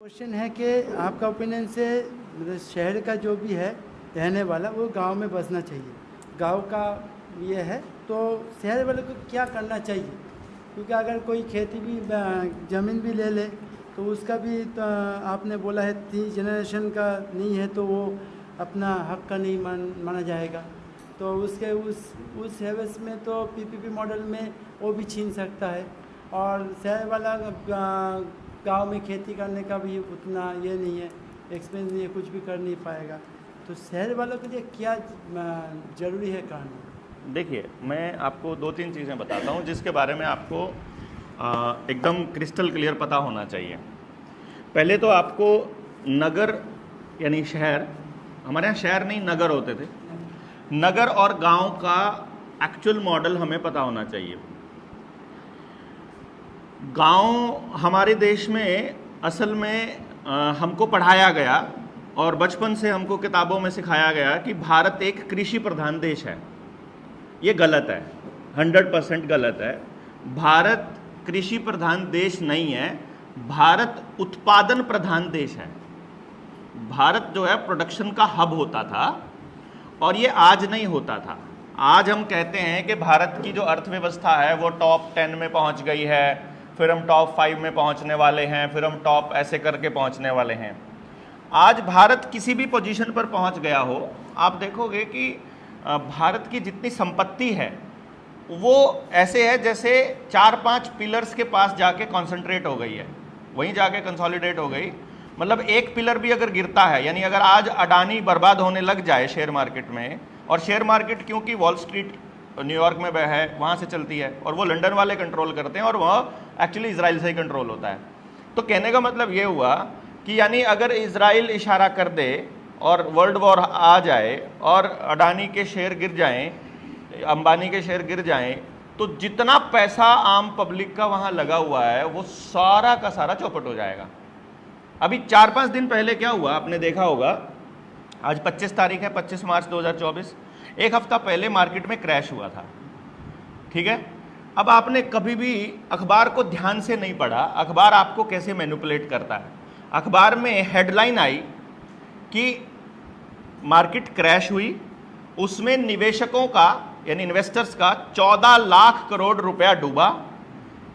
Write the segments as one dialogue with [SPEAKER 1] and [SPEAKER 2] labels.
[SPEAKER 1] Question है कि आपका ओपिनियन से मतलब शहर का जो भी है रहने वाला वो गांव में बसना चाहिए, गांव का ये है तो शहर वाले को क्या करना चाहिए? क्योंकि अगर कोई खेती भी ज़मीन भी ले ले तो उसका भी तो आपने बोला है 3 जनरेशन का नहीं है तो वो अपना हक का नहीं माना जाएगा। तो उसके उस हेवस में तो पीपीपी मॉडल में वो भी छीन सकता है और शहर वाला गांव में खेती करने का भी उतना ये नहीं है, एक्सपीरियंस नहीं है, कुछ भी कर नहीं पाएगा। तो शहर वालों के लिए क्या ज़रूरी है करना?
[SPEAKER 2] देखिए, मैं आपको 2-3 चीज़ें बताता हूँ जिसके बारे में आपको एकदम क्रिस्टल क्लियर पता होना चाहिए। पहले तो आपको नगर यानी शहर, हमारे यहाँ शहर नहीं नगर होते थे, नगर और गांव का एक्चुअल मॉडल हमें पता होना चाहिए। गांव हमारे देश में असल में हमको पढ़ाया गया और बचपन से हमको किताबों में सिखाया गया कि भारत एक कृषि प्रधान देश है। ये गलत है, 100% गलत है। भारत कृषि प्रधान देश नहीं है, भारत उत्पादन प्रधान देश है। भारत जो है प्रोडक्शन का हब होता था और ये आज नहीं होता था। आज हम कहते हैं कि भारत की जो अर्थव्यवस्था है वो टॉप 10 में पहुंच गई है, फिर हम टॉप 5 में पहुंचने वाले हैं, फिर हम टॉप ऐसे करके पहुंचने वाले हैं। आज भारत किसी भी पोजीशन पर पहुंच गया हो, आप देखोगे कि भारत की जितनी संपत्ति है वो ऐसे है जैसे 4-5 पिलर्स के पास जाके कॉन्सेंट्रेट हो गई है, वहीं जाके कंसोलिडेट हो गई। मतलब एक पिलर भी अगर गिरता है, यानी अगर आज अडानी बर्बाद होने लग जाए शेयर मार्केट में, और शेयर मार्केट क्योंकि वॉल स्ट्रीट न्यूयॉर्क में है वहाँ से चलती है और वो लंदन वाले कंट्रोल करते हैं और वह एक्चुअली इजराइल से ही कंट्रोल होता है। तो कहने का मतलब ये हुआ कि यानी अगर इजराइल इशारा कर दे और वर्ल्ड वॉर आ जाए और अडानी के शेयर गिर जाएं, अंबानी के शेयर गिर जाएं, तो जितना पैसा आम पब्लिक का वहाँ लगा हुआ है वो सारा का सारा चौपट हो जाएगा। अभी 4-5 दिन पहले क्या हुआ आपने देखा होगा, आज 25 तारीख है, 25 मार्च 2024, एक हफ्ता पहले मार्केट में क्रैश हुआ था, ठीक है। अब आपने कभी भी अखबार को ध्यान से नहीं पढ़ा, अखबार आपको कैसे मैनिपुलेट करता है। अखबार में हेडलाइन आई कि मार्केट क्रैश हुई, उसमें निवेशकों का यानी इन्वेस्टर्स का 14 लाख करोड़ रुपया डूबा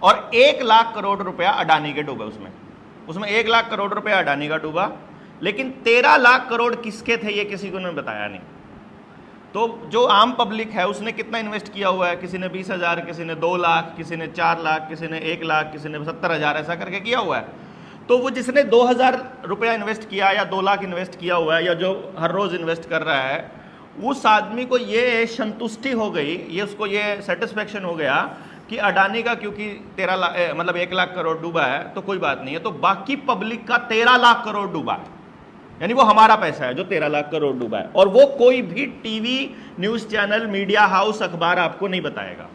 [SPEAKER 2] और 1 लाख करोड़ रुपया अडानी के डूबे। उसमें 1 लाख करोड़ रुपया अडानी का डूबा, लेकिन 13 लाख करोड़ किसके थे ये किसी को ने बताया नहीं। तो जो आम पब्लिक है उसने कितना इन्वेस्ट किया हुआ है, किसी ने 20,000, किसी ने 2 लाख, किसी ने 4 लाख, किसी ने 1 लाख, किसी ने 70,000, ऐसा करके किया हुआ है। तो वो जिसने 2,000 रुपया इन्वेस्ट किया या 2 लाख इन्वेस्ट किया हुआ है या जो हर रोज़ इन्वेस्ट कर रहा है, उस आदमी को ये संतुष्टि हो गई, ये उसको ये सेटिस्फेक्शन हो गया कि अडानी का क्योंकि 13 लाख मतलब 1 लाख करोड़ डूबा है तो कोई बात नहीं है, तो बाकी पब्लिक का 13 लाख करोड़ डूबा है, यानी वो हमारा पैसा है जो 13 लाख करोड़ डूबा है। और वो कोई भी TV, news channel, media house, अखबार आपको नहीं बताएगा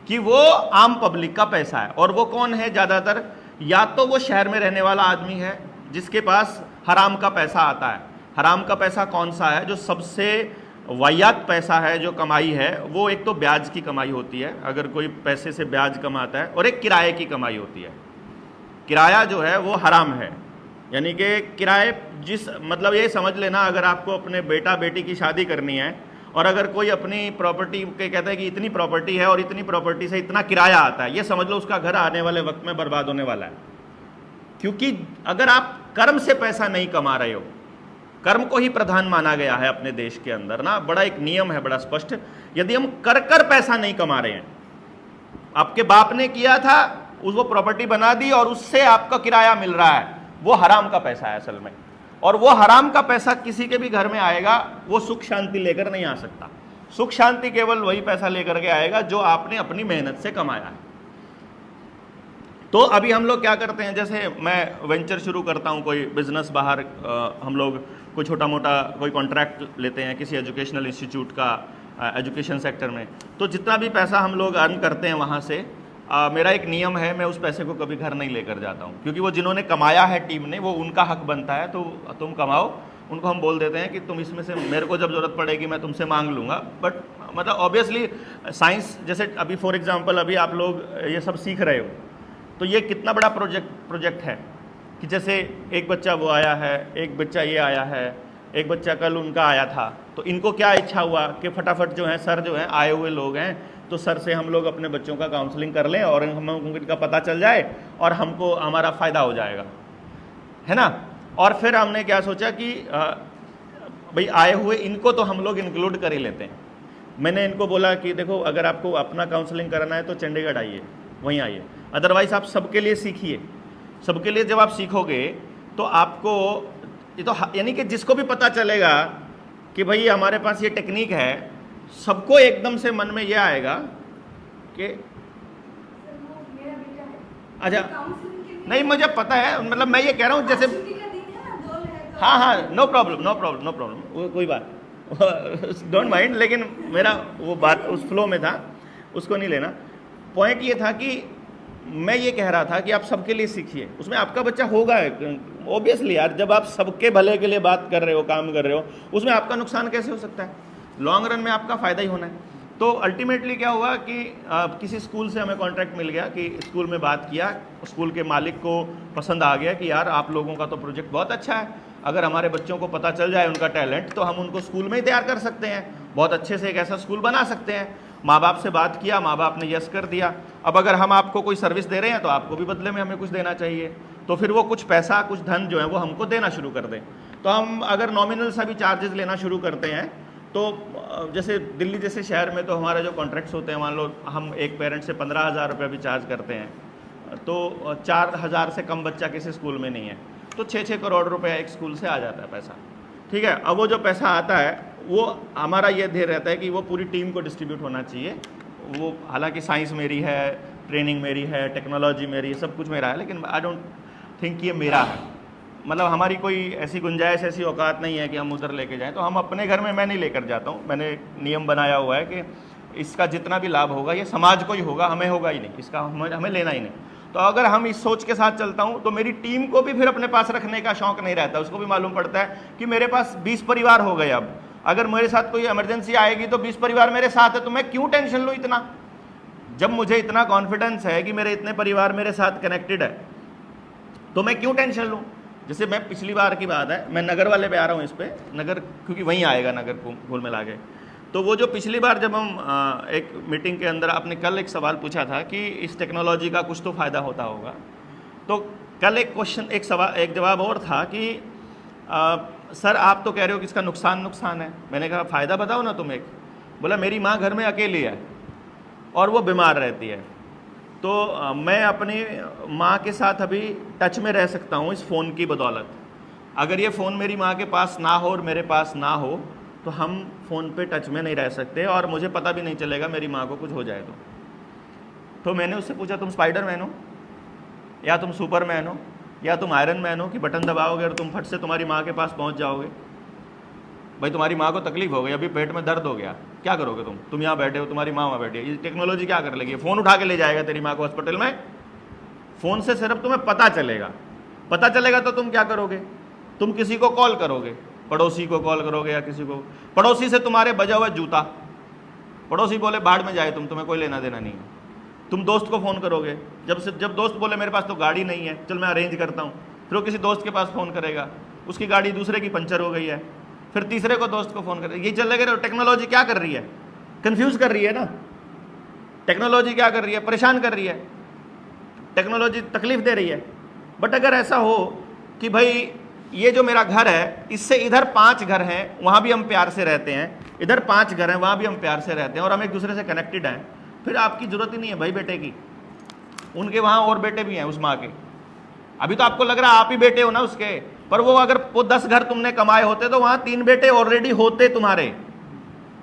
[SPEAKER 2] कि वो आम पब्लिक का पैसा है। और वो कौन है ज़्यादातर? या तो वो शहर में रहने वाला आदमी है जिसके पास हराम का पैसा आता है। हराम का पैसा कौन सा है? जो सबसे वाहियात पैसा है, जो कमाई है, वो एक तो ब्याज की कमाई होती है, अगर कोई पैसे से ब्याज कमाता है, और एक किराए की कमाई होती है। किराया जो है वो हराम है, यानी कि किराए मतलब ये समझ लेना, अगर आपको अपने बेटा बेटी की शादी करनी है और अगर कोई अपनी प्रॉपर्टी के कहता है कि इतनी प्रॉपर्टी है और इतनी प्रॉपर्टी से इतना किराया आता है, ये समझ लो उसका घर आने वाले वक्त में बर्बाद होने वाला है। क्योंकि अगर आप कर्म से पैसा नहीं कमा रहे हो, कर्म को ही प्रधान माना गया है अपने देश के अंदर ना, बड़ा एक नियम है बड़ा स्पष्ट। यदि हम कर पैसा नहीं कमा रहे हैं, आपके बाप ने किया था, वो प्रॉपर्टी बना दी और उससे आपका किराया मिल रहा है, वो हराम का पैसा है असल में। और वो हराम का पैसा किसी के भी घर में आएगा, वो सुख शांति लेकर नहीं आ सकता। सुख शांति केवल वही पैसा लेकर के आएगा जो आपने अपनी मेहनत से कमाया है। तो अभी हम लोग क्या करते हैं, जैसे मैं वेंचर शुरू करता हूँ, कोई बिजनेस बाहर, हम लोग कोई छोटा मोटा कोई कॉन्ट्रैक्ट लेते हैं किसी एजुकेशनल इंस्टीट्यूट का, एजुकेशन सेक्टर में, तो जितना भी पैसा हम लोग अर्न करते हैं वहाँ से मेरा एक नियम है, मैं उस पैसे को कभी घर नहीं लेकर जाता हूँ, क्योंकि वो जिन्होंने कमाया है टीम ने, वो उनका हक बनता है। तो तुम कमाओ, उनको हम बोल देते हैं कि तुम इसमें से, मेरे को जब ज़रूरत पड़ेगी मैं तुमसे मांग लूँगा। बट मतलब ऑब्वियसली साइंस, जैसे अभी फॉर एग्जांपल अभी आप लोग ये सब सीख रहे हो, तो ये कितना बड़ा प्रोजेक्ट है, कि जैसे एक बच्चा वो आया है, एक बच्चा ये आया है, एक बच्चा कल उनका आया था, तो इनको क्या इच्छा हुआ कि फटाफट जो है सर जो है आए हुए लोग हैं तो सर से हम लोग अपने बच्चों का काउंसलिंग कर लें और हम इनका पता चल जाए और हमको हमारा फ़ायदा हो जाएगा, है ना। और फिर हमने क्या सोचा कि भाई आए हुए इनको तो हम लोग इंक्लूड कर ही लेते हैं। मैंने इनको बोला कि देखो अगर आपको अपना काउंसलिंग कराना है तो चंडीगढ़ आइए, वहीं आइए, अदरवाइज़ आप सबके लिए सीखिए। सबके लिए जब आप सीखोगे तो आपको ये तो यानी कि जिसको भी पता चलेगा कि भाई हमारे पास ये टेक्निक है, सबको एकदम से मन में ये आएगा कि अच्छा नहीं मुझे पता है, मतलब मैं ये कह रहा हूँ जैसे हाँ, नो प्रॉब्लम, वो कोई बात डोंट माइंड, लेकिन मेरा वो बात उस फ्लो में था, उसको नहीं लेना। पॉइंट ये था कि मैं ये कह रहा था कि आप सबके लिए सीखिए, उसमें आपका बच्चा होगा ऑब्वियसली यार। जब आप सबके भले के लिए बात कर रहे हो, काम कर रहे हो, उसमें आपका नुकसान कैसे हो सकता है? लॉन्ग रन में आपका फ़ायदा ही होना है। तो अल्टीमेटली क्या हुआ कि किसी स्कूल से हमें कॉन्ट्रैक्ट मिल गया कि स्कूल में बात किया, स्कूल के मालिक को पसंद आ गया कि यार आप लोगों का तो प्रोजेक्ट बहुत अच्छा है, अगर हमारे बच्चों को पता चल जाए उनका टैलेंट तो हम उनको स्कूल में ही तैयार कर सकते हैं, बहुत अच्छे से एक ऐसा स्कूल बना सकते हैं। माँ बाप से बात किया, माँ बाप ने यस कर दिया। अब अगर हम आपको कोई सर्विस दे रहे हैं तो आपको भी बदले में हमें कुछ देना चाहिए, तो फिर वो कुछ पैसा, कुछ धन जो है वो हमको देना शुरू कर दें। तो हम अगर नॉमिनल सा भी चार्जेस लेना शुरू करते हैं तो जैसे दिल्ली जैसे शहर में तो हमारे जो कॉन्ट्रैक्ट्स होते हैं, मान लो हम एक पेरेंट से 15,000 रुपये भी चार्ज करते हैं, तो 4,000 से कम बच्चा किसी स्कूल में नहीं है, तो 6-6 करोड़ रुपए एक स्कूल से आ जाता है पैसा, ठीक है। अब वो जो पैसा आता है वो हमारा ये ध्येय रहता है कि वो पूरी टीम को डिस्ट्रीब्यूट होना चाहिए। वो हालांकि साइंस मेरी है, ट्रेनिंग मेरी है, टेक्नोलॉजी मेरी है, सब कुछ मेरा है, लेकिन आई डोंट थिंक ये मेरा है, मतलब हमारी कोई ऐसी गुंजाइश, ऐसी औकात नहीं है कि हम उधर लेके जाएं। तो हम अपने घर में मैं नहीं लेकर जाता हूँ, मैंने नियम बनाया हुआ है कि इसका जितना भी लाभ होगा ये समाज को ही होगा, हमें होगा ही नहीं, इसका हमें लेना ही नहीं। तो अगर हम इस सोच के साथ चलता हूँ तो मेरी टीम को भी फिर अपने पास रखने का शौक नहीं रहता, उसको भी मालूम पड़ता है कि मेरे पास 20 परिवार हो गए, अब अगर मेरे साथ कोई इमरजेंसी आएगी तो 20 परिवार मेरे साथ है, तो मैं क्यों टेंशन लूँ इतना। जब मुझे इतना कॉन्फिडेंस है कि मेरे इतने परिवार मेरे साथ कनेक्टेड है तो मैं क्यों टेंशन लूँ। जैसे मैं पिछली बार की बात है, मैं नगर वाले पे आ रहा हूँ, इस पर नगर क्योंकि वहीं आएगा नगर घुल मिला के। तो वो जो पिछली बार जब हम एक मीटिंग के अंदर, आपने कल एक सवाल पूछा था कि इस टेक्नोलॉजी का कुछ तो फ़ायदा होता होगा, तो कल एक क्वेश्चन, एक जवाब और था कि सर आप तो कह रहे हो कि इसका नुकसान है। मैंने कहा फ़ायदा बताओ ना तुम एक। बोला मेरी माँ घर में अकेली है और वो बीमार रहती है, तो मैं अपनी माँ के साथ अभी टच में रह सकता हूँ इस फ़ोन की बदौलत। अगर ये फ़ोन मेरी माँ के पास ना हो और मेरे पास ना हो तो हम फ़ोन पे टच में नहीं रह सकते और मुझे पता भी नहीं चलेगा मेरी माँ को कुछ हो जाए तो मैंने उससे पूछा तुम स्पाइडरमैन हो या तुम सुपरमैन हो या तुम आयरन मैन हो कि बटन दबाओगे और तुम फट से तुम्हारी माँ के पास पहुँच जाओगे। भाई तुम्हारी माँ को तकलीफ हो गई, अभी पेट में दर्द हो गया, क्या करोगे तुम यहाँ बैठे हो, तुम्हारी माँ वहाँ बैठी है, ये टेक्नोलॉजी क्या कर लेगी? फ़ोन उठा के ले जाएगा तेरी माँ को हॉस्पिटल में। फ़ोन से सिर्फ तुम्हें पता चलेगा तो तुम क्या करोगे? तुम किसी को कॉल करोगे, पड़ोसी को कॉल करोगे या किसी को, पड़ोसी से तुम्हारे बजा हुआ जूता, पड़ोसी बोले बाढ़ में जाए तुम्हें कोई लेना देना नहीं है। तुम दोस्त को फ़ोन करोगे, जब दोस्त बोले मेरे पास तो गाड़ी नहीं है, चल मैं अरेंज करता हूँ, फिर वो किसी दोस्त के पास फ़ोन करेगा, उसकी गाड़ी दूसरे की पंचर हो गई है, फिर तीसरे को दोस्त को फ़ोन करेगा। ये चलेगा। टेक्नोलॉजी क्या कर रही है? कंफ्यूज कर रही है ना। टेक्नोलॉजी क्या कर रही है? परेशान कर रही है, टेक्नोलॉजी तकलीफ दे रही है। बट अगर ऐसा हो कि भाई ये जो मेरा घर है इससे इधर 5 घर हैं, वहाँ भी हम प्यार से रहते हैं, इधर 5 घर हैं, वहाँ भी हम प्यार से रहते हैं और हम एक दूसरे से कनेक्टेड हैं, फिर आपकी ज़रूरत ही नहीं है भाई बेटे की। उनके वहाँ और बेटे भी हैं उस माँ के। अभी तो आपको लग रहा है आप ही बेटे हो ना उसके, पर वो अगर वो 10 घर तुमने कमाए होते तो वहाँ 3 बेटे ऑलरेडी होते तुम्हारे,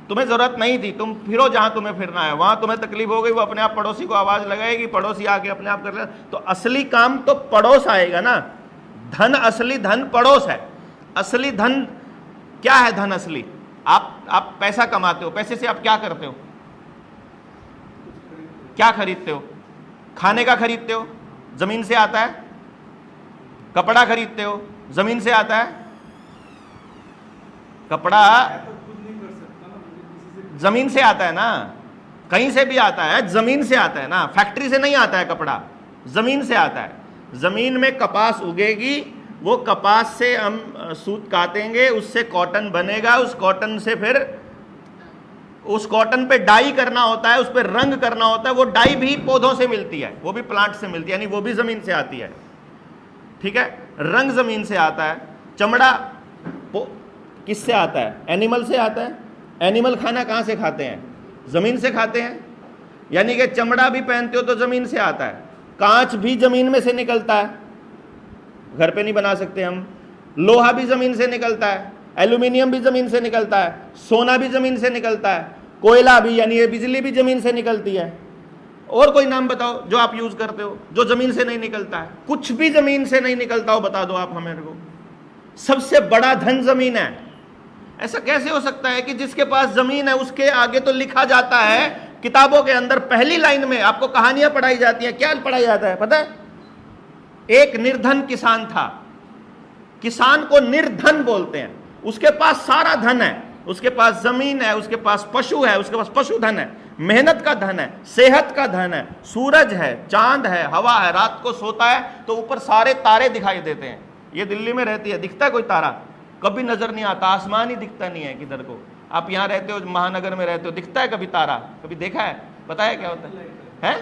[SPEAKER 2] तुम्हें ज़रूरत नहीं थी। तुम फिरो जहाँ तुम्हें फिरना है, वहाँ तुम्हें तकलीफ हो गई, वो अपने आप पड़ोसी को आवाज़ लगाएगी, पड़ोसी आके अपने आप कर ले। तो असली काम तो पड़ोस आएगा ना। धन, असली धन पड़ोस है। असली धन क्या है? धन असली आप पैसा कमाते हो, पैसे से आप क्या करते हो? क्या खरीदते हो? खाने का खरीदते हो, जमीन से आता है। कपड़ा खरीदते हो, जमीन से आता है। कपड़ा जमीन से आता है ना, कहीं से भी आता है, जमीन से आता है ना, फैक्ट्री से नहीं आता है कपड़ा, जमीन से आता है। जमीन में कपास उगेगी, वो कपास से हम सूत काटेंगे, उससे कॉटन बनेगा, उस कॉटन से फिर उस कॉटन पे डाई करना होता है, उस पे रंग करना होता है। वो डाई भी पौधों से मिलती है, वो भी प्लांट से मिलती है, यानी वो भी जमीन से आती है। ठीक है, रंग जमीन से आता है। चमड़ा किससे आता है? एनिमल से आता है। एनिमल खाना कहाँ से खाते हैं? जमीन से खाते हैं। यानी कि चमड़ा भी पहनते हो तो जमीन से आता है। कांच भी जमीन में से निकलता है, घर पे नहीं बना सकते हम। लोहा भी जमीन से निकलता है, एल्यूमिनियम भी जमीन से निकलता है, सोना भी जमीन से निकलता है, कोयला भी, यानी ये बिजली भी जमीन से निकलती है। और कोई नाम बताओ जो आप यूज करते हो जो जमीन से नहीं निकलता है। कुछ भी जमीन से नहीं निकलता हो, बता दो आप हमें को। सबसे बड़ा धन जमीन है। ऐसा कैसे हो सकता है कि जिसके पास जमीन है उसके आगे तो लिखा जाता है किताबों के अंदर, पहली लाइन में आपको कहानियां पढ़ाई जाती हैं। क्या पढ़ाई जाता है पता है? एक निर्धन किसान था। किसान को निर्धन बोलते हैं। उसके पास सारा धन है, उसके पास जमीन है, उसके पास पशु है, उसके पास पशुधन है, मेहनत का धन है, सेहत का धन है, सूरज है, चांद है, हवा है। रात को सोता है तो ऊपर सारे तारे दिखाई देते हैं। ये दिल्ली में रहती है, दिखता है कोई तारा? कभी नजर नहीं आता, आसमान ही दिखता नहीं है किधर को। आप यहाँ रहते हो, महानगर में रहते हो, दिखता है कभी तारा? कभी देखा है? बताया क्या होता है?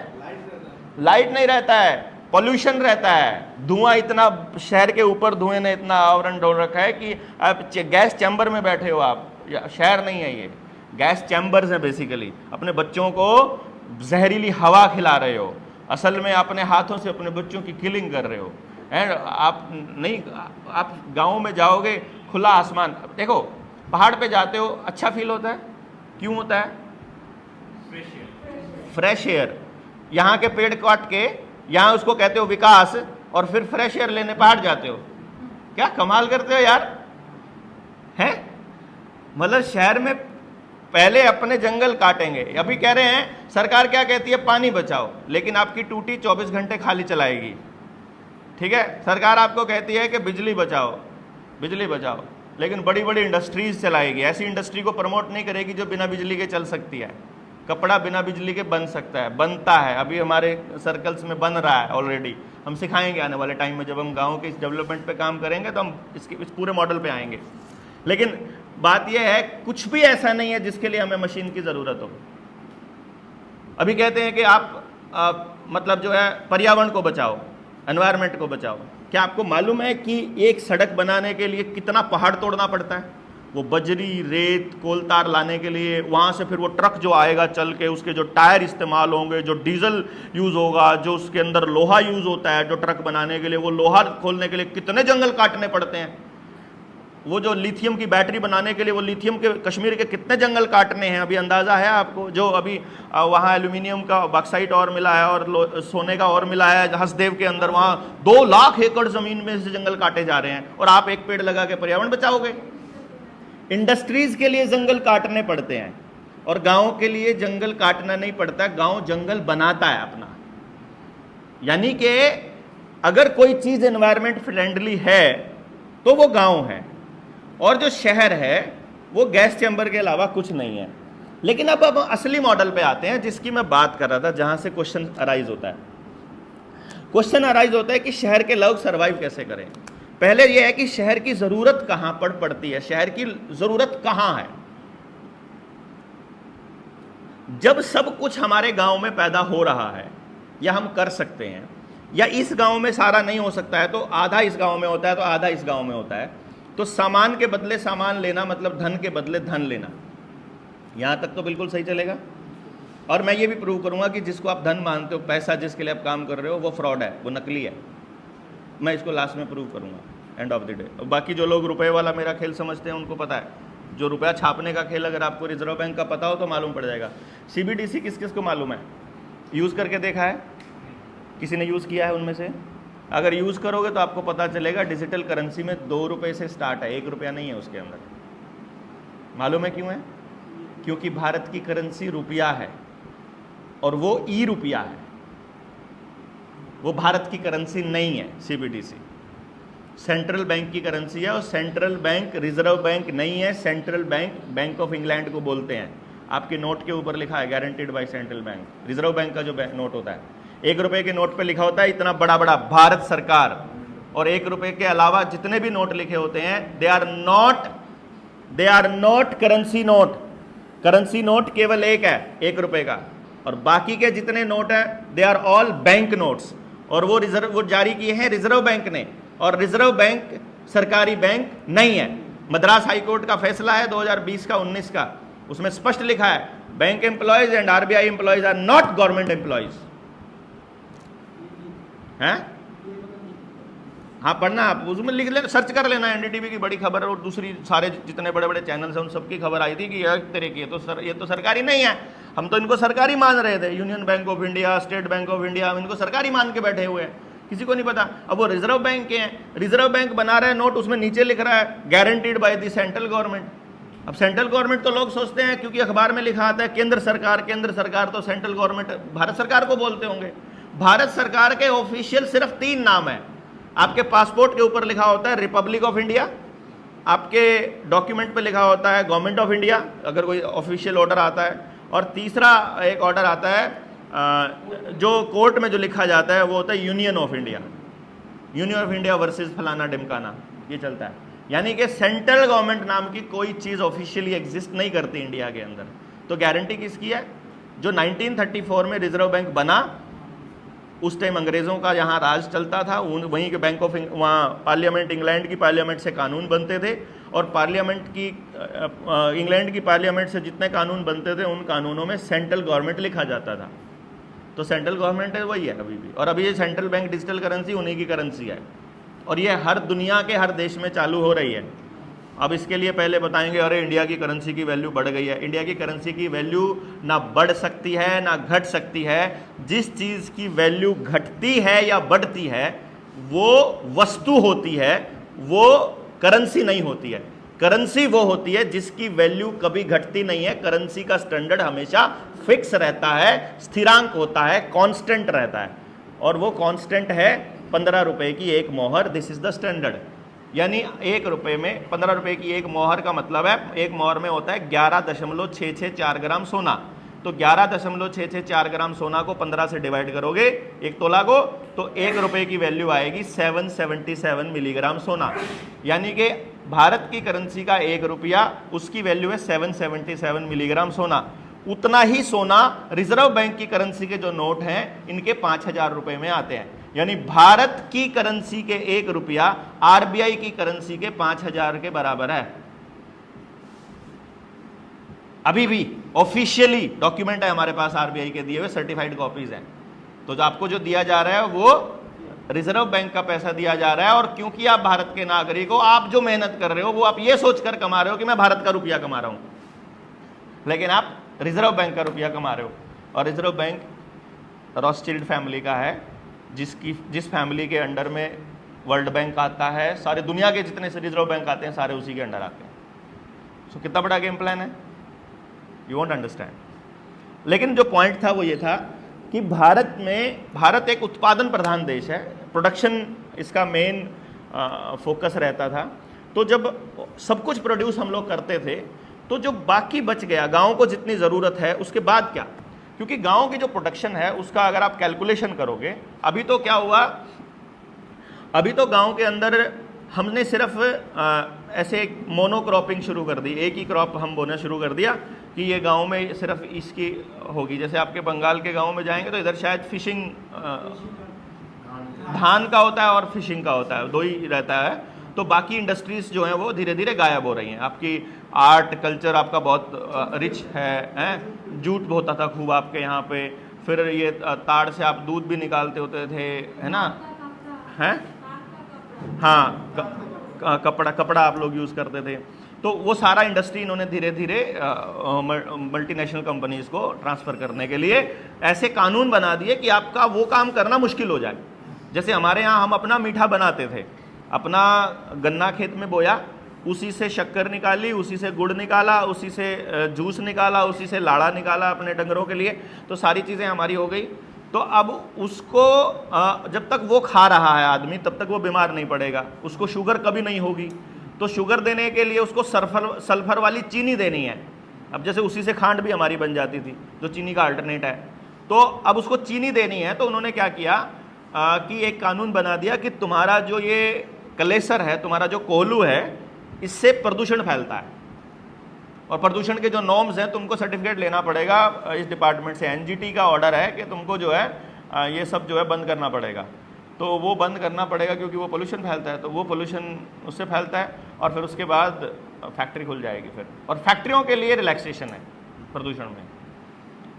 [SPEAKER 2] लाइट नहीं रहता है, पॉल्यूशन रहता है, धुआं इतना, शहर के ऊपर धुएं ने इतना आवरण डोल रखा है कि आप गैस चैम्बर में बैठे हो। आप, शहर नहीं है ये, गैस चैम्बर्स हैं बेसिकली। अपने बच्चों को जहरीली हवा खिला रहे हो, असल में अपने हाथों से अपने बच्चों की किलिंग कर रहे हो। आप नहीं, आप गाँव में जाओगे, खुला आसमान देखो, पहाड़ पे जाते हो, अच्छा फील होता है। क्यों होता है? Fresh air. यहाँ के पेड़ काट के यहाँ उसको कहते हो विकास, और फिर फ्रेश एयर लेने पहाड़ जाते हो। क्या कमाल करते हो यार, हैं? मतलब शहर में पहले अपने जंगल काटेंगे। अभी कह रहे हैं, सरकार क्या कहती है? पानी बचाओ, लेकिन आपकी टूटी 24 घंटे खाली चलाएगी। ठीक है, सरकार आपको कहती है कि बिजली बचाओ, बिजली बचाओ, लेकिन बड़ी बड़ी इंडस्ट्रीज चलाएगी। ऐसी इंडस्ट्री को प्रमोट नहीं करेगी जो बिना बिजली के चल सकती है। कपड़ा बिना बिजली के बन सकता है, बनता है, अभी हमारे सर्कल्स में बन रहा है ऑलरेडी। हम सिखाएंगे आने वाले टाइम में, जब हम गाँव के इस डेवलपमेंट पे काम करेंगे तो हम इस पूरे मॉडल पे आएंगे। लेकिन बात यह है, कुछ भी ऐसा नहीं है जिसके लिए हमें मशीन की ज़रूरत हो। अभी कहते हैं कि आप मतलब जो है पर्यावरण को बचाओ, एनवायरनमेंट को बचाओ। क्या आपको मालूम है कि एक सड़क बनाने के लिए कितना पहाड़ तोड़ना पड़ता है? वो बजरी, रेत, कोलतार लाने के लिए, वहाँ से फिर वो ट्रक जो आएगा चल के, उसके जो टायर इस्तेमाल होंगे, जो डीजल यूज़ होगा, जो उसके अंदर लोहा यूज़ होता है जो ट्रक बनाने के लिए, वो लोहा खोलने के लिए कितने जंगल काटने पड़ते हैं। वो जो लिथियम की बैटरी बनाने के लिए, वो लिथियम के कश्मीर के कितने जंगल काटने हैं, अभी अंदाज़ा है आपको? जो अभी वहाँ एल्यूमिनियम का बॉक्साइट और मिला है और सोने का और मिला है हसदेव के अंदर, वहाँ 2 लाख एकड़ ज़मीन में से जंगल काटे जा रहे हैं, और आप एक पेड़ लगा के पर्यावरण बचाओगे? इंडस्ट्रीज़ के लिए जंगल काटने पड़ते हैं, और गाँव के लिए जंगल काटना नहीं पड़ता, गाँव जंगल बनाता है अपना। यानी कि अगर कोई चीज़ एनवायरमेंट फ्रेंडली है तो वो गाँव है, और जो शहर है वो गैस चैम्बर के अलावा कुछ नहीं है। लेकिन अब असली मॉडल पे आते हैं जिसकी मैं बात कर रहा था, जहां से क्वेश्चन अराइज होता है। क्वेश्चन अराइज होता है कि शहर के लोग सरवाइव कैसे करें। पहले यह है कि शहर की जरूरत कहां पड़ती है, शहर की जरूरत कहां है। जब सब कुछ हमारे गांव में पैदा हो रहा है या हम कर सकते हैं, या इस गांव में सारा नहीं हो सकता है तो आधा इस गांव में होता है, तो आधा इस गांव में होता है, तो सामान के बदले सामान लेना मतलब धन के बदले धन लेना। यहां तक तो बिल्कुल सही चलेगा। और मैं ये भी प्रूव करूंगा कि जिसको आप धन मानते हो, पैसा जिसके लिए आप काम कर रहे हो, वो फ्रॉड है, वो नकली है। मैं इसको लास्ट में प्रूव करूंगा एंड ऑफ द डे। बाकी जो लोग रुपए वाला मेरा खेल समझते हैं उनको पता है, जो रुपया छापने का खेल अगर आपको रिजर्व बैंक का पता हो तो मालूम पड़ जाएगा। CBDC किस किस को मालूम है? यूज़ करके देखा है? किसी ने यूज़ किया है उनमें से? अगर यूज़ करोगे तो आपको पता चलेगा डिजिटल करेंसी में 2 रुपये से स्टार्ट है, 1 रुपया नहीं है उसके अंदर। मालूम है क्यों है? क्योंकि भारत की करेंसी रुपया है और वो रुपया है, वो भारत की करेंसी नहीं है। CBDC सेंट्रल बैंक की करेंसी है, और सेंट्रल बैंक रिजर्व बैंक नहीं है। Central bank bank of England को बोलते हैं। आपके नोट के ऊपर लिखा है guaranteed by central bank, reserve bank का जो नोट होता है। 1 रुपए के नोट पे लिखा होता है इतना बड़ा बड़ा भारत सरकार, और 1 रुपए के अलावा जितने भी नोट लिखे होते हैं they are not currency note. Currency note केवल एक है 1 रुपए का, और बाकी के जितने नोट है they are all bank notes, और वो जारी किए हैं रिजर्व बैंक ने, और रिजर्व बैंक सरकारी बैंक नहीं है। मद्रास हाईकोर्ट का फैसला है 2020 का 19 का, उसमें स्पष्ट लिखा है bank employees and RBI employees are not government employees. हैं? हाँ, पढ़ना आप, उसमें लिख लेना, सर्च कर लेना, एनडीटीवी की बड़ी खबर और दूसरी सारे जितने बड़े बड़े चैनल्स हैं उन सबकी खबर आई थी कि एक तरह की ये तो सरकारी नहीं है, हम तो इनको सरकारी मान रहे थे, union bank of India, state bank of India, हम इनको सरकारी मान के बैठे हुए हैं, किसी को नहीं पता। अब वो रिजर्व बैंक के हैं, रिजर्व बैंक बना रहा है नोट, उसमें नीचे लिख रहा है guaranteed by the central government. अब सेंट्रल गवर्नमेंट तो लोग सोचते हैं क्योंकि अखबार में लिखा आता है केंद्र सरकार तो सेंट्रल गवर्नमेंट भारत सरकार को बोलते होंगे। भारत सरकार के ऑफिशियल सिर्फ 3 नाम है। आपके पासपोर्ट के ऊपर लिखा होता है रिपब्लिक ऑफ इंडिया, आपके डॉक्यूमेंट पे लिखा होता है गवर्नमेंट ऑफ इंडिया अगर कोई ऑफिशियल ऑर्डर आता है, और तीसरा एक ऑर्डर आता है जो कोर्ट में जो लिखा जाता है वो होता है यूनियन ऑफ इंडिया वर्सेस फलाना डिमकाना, ये चलता है। यानी कि सेंट्रल गवर्नमेंट नाम की कोई चीज़ ऑफिशियली एग्जिस्ट नहीं करती इंडिया के अंदर। तो गारंटी किसकी है? जो 1934 में रिजर्व बैंक बना, उस टाइम अंग्रेज़ों का यहाँ राज चलता था, वहीं के बैंक ऑफ वहाँ पार्लियामेंट, इंग्लैंड की पार्लियामेंट से कानून बनते थे, और पार्लियामेंट की इंग्लैंड की पार्लियामेंट से जितने कानून बनते थे उन कानूनों में सेंट्रल गवर्नमेंट लिखा जाता था। तो सेंट्रल गवर्नमेंट है वही है अभी भी, और अभी ये सेंट्रल बैंक डिजिटल करेंसी उन्हीं की करेंसी है, और ये हर दुनिया के हर देश में चालू हो रही है। अब इसके लिए पहले बताएंगे अरे इंडिया की करेंसी की वैल्यू बढ़ गई है। इंडिया की करेंसी की वैल्यू ना बढ़ सकती है ना घट सकती है। जिस चीज़ की वैल्यू घटती है या बढ़ती है वो वस्तु होती है, वो करेंसी नहीं होती है। करेंसी वो होती है जिसकी वैल्यू कभी घटती नहीं है। करेंसी का स्टैंडर्ड हमेशा फिक्स रहता है, स्थिरांक होता है, कांस्टेंट रहता है, और वो कांस्टेंट है 15 रुपए की एक मोहर। This is the standard. यानी 1 रुपए में 15 रुपए की एक मोहर का मतलब है एक मोहर में होता है 11.664 ग्राम सोना। तो 11.664 ग्राम सोना को 15 से डिवाइड करोगे 1 तोला को, तो 1 रुपए की वैल्यू आएगी 777 मिलीग्राम सोना। यानी कि भारत की करेंसी का 1 रुपया उसकी वैल्यू है 777 मिलीग्राम सोना। उतना ही सोना रिजर्व बैंक की करेंसी के जो नोट हैं इनके 5000 रुपए में आते हैं। यानी भारत की करेंसी के 1 रुपया आरबीआई की करेंसी के 5000 के बराबर है। अभी भी ऑफिशियली डॉक्यूमेंट है हमारे पास, आरबीआई के दिए हुए सर्टिफाइड कॉपीज हैं। तो जो आपको जो दिया जा रहा है वो रिजर्व बैंक का पैसा दिया जा रहा है, और क्योंकि आप भारत के नागरिक हो, आप जो मेहनत कर रहे हो वो आप ये सोचकर कमा रहे हो कि मैं भारत का रुपया कमा रहा हूं, लेकिन आप रिजर्व बैंक का रुपया कमा रहे हो। और रिजर्व बैंक रॉथस्चिल्ड फैमिली का है, जिस फैमिली के अंडर में वर्ल्ड बैंक आता है, सारे दुनिया के जितने से रिजर्व बैंक आते हैं सारे उसी के अंडर आते हैं। सो कितना बड़ा गेम प्लान है, यू वोंट अंडरस्टैंड। लेकिन जो पॉइंट था वो ये था कि भारत एक उत्पादन प्रधान देश है, प्रोडक्शन इसका मेन फोकस रहता था। तो जब सब कुछ प्रोड्यूस हम लोग करते थे तो जो बाकी बच गया, गाँव को जितनी ज़रूरत है उसके बाद क्या, क्योंकि गाँव की जो प्रोडक्शन है उसका अगर आप कैलकुलेशन करोगे, अभी तो क्या हुआ, अभी तो गांव के अंदर हमने सिर्फ ऐसे एक मोनोक्रॉपिंग शुरू कर दी, एक ही क्रॉप हम बोना शुरू कर दिया कि ये गांव में सिर्फ इसकी होगी। जैसे आपके बंगाल के गांव में जाएंगे तो इधर शायद फिशिंग, धान का होता है और फिशिंग का होता है, 2 ही रहता है। तो बाकी इंडस्ट्रीज जो हैं वो धीरे धीरे गायब हो रही हैं। आपकी आर्ट कल्चर आपका बहुत रिच है, जूट होता था खूब आपके यहाँ पे, फिर ये ताड़ से आप दूध भी निकालते होते थे, है ना, हैं, हाँ, कपड़ा आप लोग यूज़ करते थे। तो वो सारा इंडस्ट्री इन्होंने धीरे धीरे मल्टीनेशनल कंपनीज को ट्रांसफ़र करने के लिए ऐसे कानून बना दिए कि आपका वो काम करना मुश्किल हो जाए। जैसे हमारे यहाँ हम अपना मीठा बनाते थे, अपना गन्ना खेत में बोया, उसी से शक्कर निकाली, उसी से गुड़ निकाला, उसी से जूस निकाला, उसी से लाड़ा निकाला अपने डंगरों के लिए, तो सारी चीज़ें हमारी हो गई। तो अब उसको जब तक वो खा रहा है आदमी तब तक वो बीमार नहीं पड़ेगा, उसको शुगर कभी नहीं होगी। तो शुगर देने के लिए उसको सल्फर वाली चीनी देनी है। अब जैसे उसी से खांड भी हमारी बन जाती थी जो चीनी का अल्टरनेट है। तो तो अब उसको चीनी देनी है, तो उन्होंने क्या किया कि एक कानून बना दिया कि तुम्हारा जो ये कलेसर है, तुम्हारा जो कोल्हू है, इससे प्रदूषण फैलता है और प्रदूषण के जो नॉर्म्स हैं तुमको सर्टिफिकेट लेना पड़ेगा इस डिपार्टमेंट से। एनजीटी का ऑर्डर है कि तुमको जो है ये सब जो है बंद करना पड़ेगा। तो वो बंद करना पड़ेगा क्योंकि वो पोल्यूशन फैलता है, तो वो पोल्यूशन उससे फैलता है और फिर उसके बाद फैक्ट्री खुल जाएगी फिर। और फैक्ट्रियों के लिए रिलैक्सेशन है प्रदूषण में,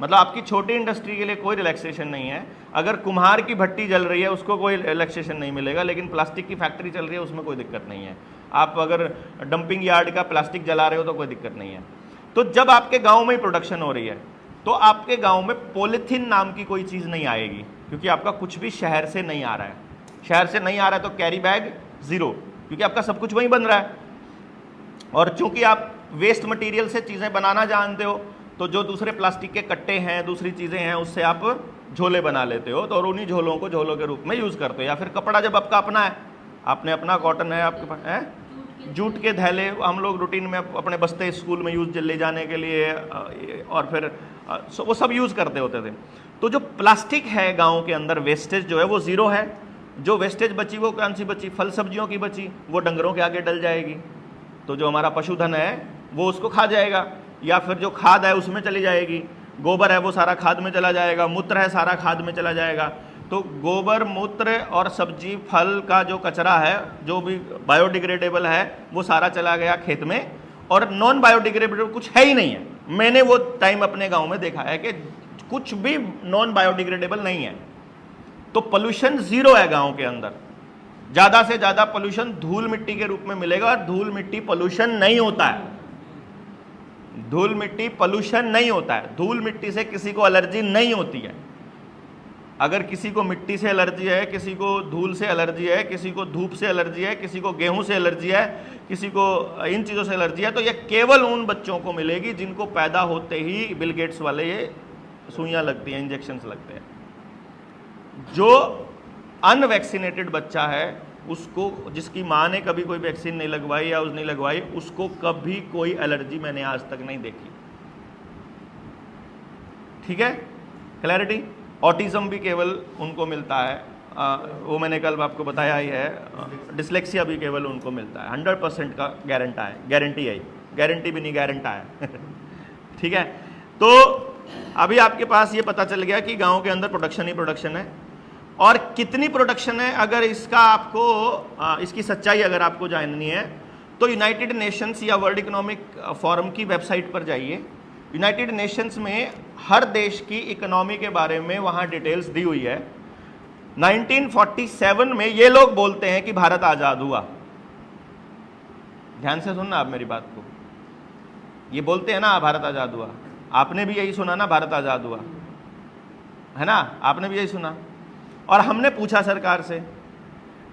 [SPEAKER 2] मतलब आपकी छोटी इंडस्ट्री के लिए कोई रिलैक्सेशन नहीं है। अगर कुम्हार की भट्टी जल रही है उसको कोई रिलैक्सेशन नहीं मिलेगा, लेकिन प्लास्टिक की फैक्ट्री चल रही है उसमें कोई दिक्कत नहीं है। आप अगर डंपिंग यार्ड का प्लास्टिक जला रहे हो तो कोई दिक्कत नहीं है। तो जब आपके गांव में ही प्रोडक्शन हो रही है तो आपके गांव में पॉलीथीन नाम की कोई चीज़ नहीं आएगी, क्योंकि आपका कुछ भी शहर से नहीं आ रहा है। शहर से नहीं आ रहा है तो कैरी बैग ज़ीरो, क्योंकि आपका सब कुछ वहीं बन रहा है। और चूंकि आप वेस्ट मटेरियल से चीज़ें बनाना जानते हो, तो जो दूसरे प्लास्टिक के कट्टे हैं, दूसरी चीज़ें हैं, उससे आप झोले बना लेते हो, तो और उन्हीं झोलों को झोलों के रूप में यूज़ करते हो। या फिर कपड़ा जब आपका अपना है, आपने अपना कॉटन है आपके पास है, जूट के थैले हम लोग रूटीन में अपने बस्ते स्कूल में यूज ले जाने के लिए और फिर वो सब यूज़ करते होते थे। तो जो प्लास्टिक है गाँव के अंदर वेस्टेज जो है वो ज़ीरो है। जो वेस्टेज बची वो कौन सी बची? फल सब्जियों की बची, वो डंगरों के आगे डल जाएगी, तो जो हमारा पशुधन है वो उसको खा जाएगा, या फिर जो खाद है उसमें चली जाएगी। गोबर है वो सारा खाद में चला जाएगा, मूत्र है सारा खाद में चला जाएगा। तो गोबर, मूत्र और सब्जी फल का जो कचरा है, जो भी बायोडिग्रेडेबल है, वो सारा चला गया खेत में, और नॉन बायोडिग्रेडेबल कुछ है ही नहीं है। मैंने वो टाइम अपने गांव में देखा है कि कुछ भी नॉन बायोडिग्रेडेबल नहीं है। तो पोल्यूशन ज़ीरो है गांव के अंदर। ज़्यादा से ज़्यादा पोल्यूशन धूल मिट्टी के रूप में मिलेगा, और धूल मिट्टी पोल्यूशन नहीं होता है। धूल मिट्टी पोल्यूशन नहीं होता है। धूल मिट्टी से किसी को एलर्जी नहीं होती है। अगर किसी को मिट्टी से एलर्जी है, किसी को धूल से एलर्जी है, किसी को धूप से एलर्जी है, किसी को गेहूं से एलर्जी है, किसी को इन चीज़ों से एलर्जी है, तो ये केवल उन बच्चों को मिलेगी जिनको पैदा होते ही बिल गेट्स वाले ये सुइयाँ लगती हैं, इंजेक्शंस लगते हैं। जो अनवैक्सीनेटेड बच्चा है, उसको, जिसकी माँ ने कभी कोई वैक्सीन नहीं लगवाई या नहीं लगवाई, उसको कभी कोई एलर्जी मैंने आज तक नहीं देखी। ठीक है, क्लैरिटी। ऑटिज्म भी केवल उनको मिलता है, वो मैंने कल आपको बताया ही है। डिसलेक्सिया भी केवल उनको मिलता है। 100% का गारंटी है, गारंटी भी नहीं, गारंटा है। ठीक है, तो अभी आपके पास ये पता चल गया कि गांव के अंदर प्रोडक्शन ही प्रोडक्शन है। और कितनी प्रोडक्शन है, अगर इसका आपको इसकी सच्चाई अगर आपको जाननी है तो यूनाइटेड नेशंस या वर्ल्ड इकोनॉमिक फोरम की वेबसाइट पर जाइए। यूनाइटेड नेशंस में हर देश की इकोनॉमी के बारे में वहाँ डिटेल्स दी हुई है। 1947 में ये लोग बोलते हैं कि भारत आज़ाद हुआ। ध्यान से सुनना आप मेरी बात को। ये बोलते हैं ना भारत आज़ाद हुआ, आपने भी यही सुना ना, भारत आज़ाद हुआ, है ना, आपने भी यही सुना। और हमने पूछा सरकार से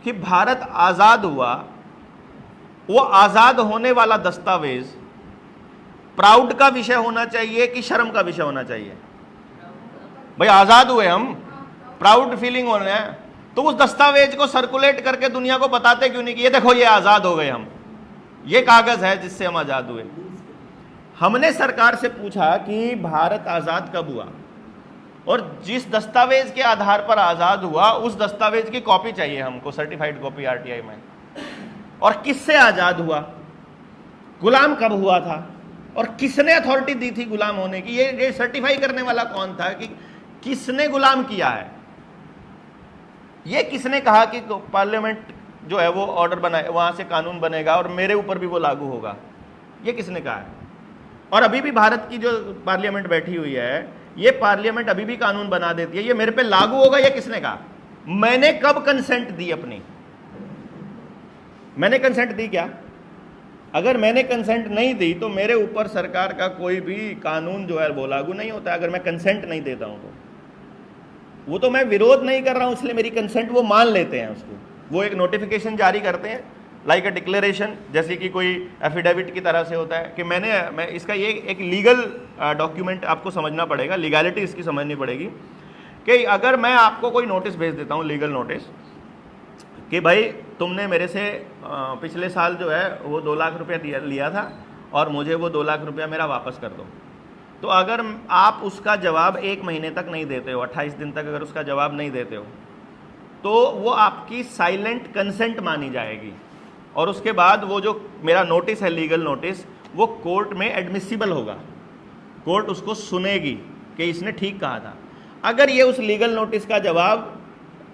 [SPEAKER 2] कि भारत आज़ाद हुआ, वो आज़ाद होने वाला दस्तावेज प्राउड का विषय होना चाहिए कि शर्म का विषय होना चाहिए? भाई आज़ाद हुए हम, प्राउड फीलिंग होना है, तो उस दस्तावेज को सर्कुलेट करके दुनिया को बताते क्यों नहीं कि ये देखो ये आज़ाद हो गए हम, ये कागज़ है जिससे हम आज़ाद हुए। हमने सरकार से पूछा कि भारत आज़ाद कब हुआ, और जिस दस्तावेज के आधार पर आज़ाद हुआ उस दस्तावेज की कॉपी चाहिए हमको, सर्टिफाइड कॉपी आरटीआई में। और किससे आज़ाद हुआ, गुलाम कब हुआ था, और किसने अथॉरिटी दी थी गुलाम होने की, ये सर्टिफाई करने वाला कौन था, कि किसने गुलाम किया है, ये किसने कहा कि पार्लियामेंट जो है वो ऑर्डर बनाए, वहाँ से कानून बनेगा और मेरे ऊपर भी वो लागू होगा, ये किसने कहा है? और अभी भी भारत की जो पार्लियामेंट बैठी हुई है, ये पार्लियामेंट अभी भी कानून बना देती है, ये मेरे पे लागू होगा, ये किसने कहा? मैंने कब कंसेंट दी अपनी? मैंने कंसेंट दी क्या? अगर मैंने कंसेंट नहीं दी तो मेरे ऊपर सरकार का कोई भी कानून जो है वो लागू नहीं होता। अगर मैं कंसेंट नहीं देता हूं तो वो तो मैं विरोध नहीं कर रहा हूं, इसलिए मेरी कंसेंट वो मान लेते हैं उसको। वो एक नोटिफिकेशन जारी करते हैं, लाइक अ डिक्लेरेशन, जैसे कि कोई एफिडेविट की तरह से होता है कि मैं इसका ये एक लीगल डॉक्यूमेंट आपको समझना पड़ेगा, लीगैलिटी इसकी समझनी पड़ेगी कि अगर मैं आपको कोई नोटिस भेज देता हूँ, लीगल नोटिस, कि भाई तुमने मेरे से पिछले साल जो है वो 2 लाख रुपया लिया था और मुझे वो 2 लाख रुपया मेरा वापस कर दो, तो अगर आप उसका जवाब 1 महीने तक नहीं देते हो, 28 दिन तक अगर उसका जवाब नहीं देते हो, तो वो आपकी साइलेंट कंसेंट मानी जाएगी, और उसके बाद वो जो मेरा नोटिस है, लीगल नोटिस, वो कोर्ट में एडमिसिबल होगा। कोर्ट उसको सुनेगी कि इसने ठीक कहा था। अगर ये उस लीगल नोटिस का जवाब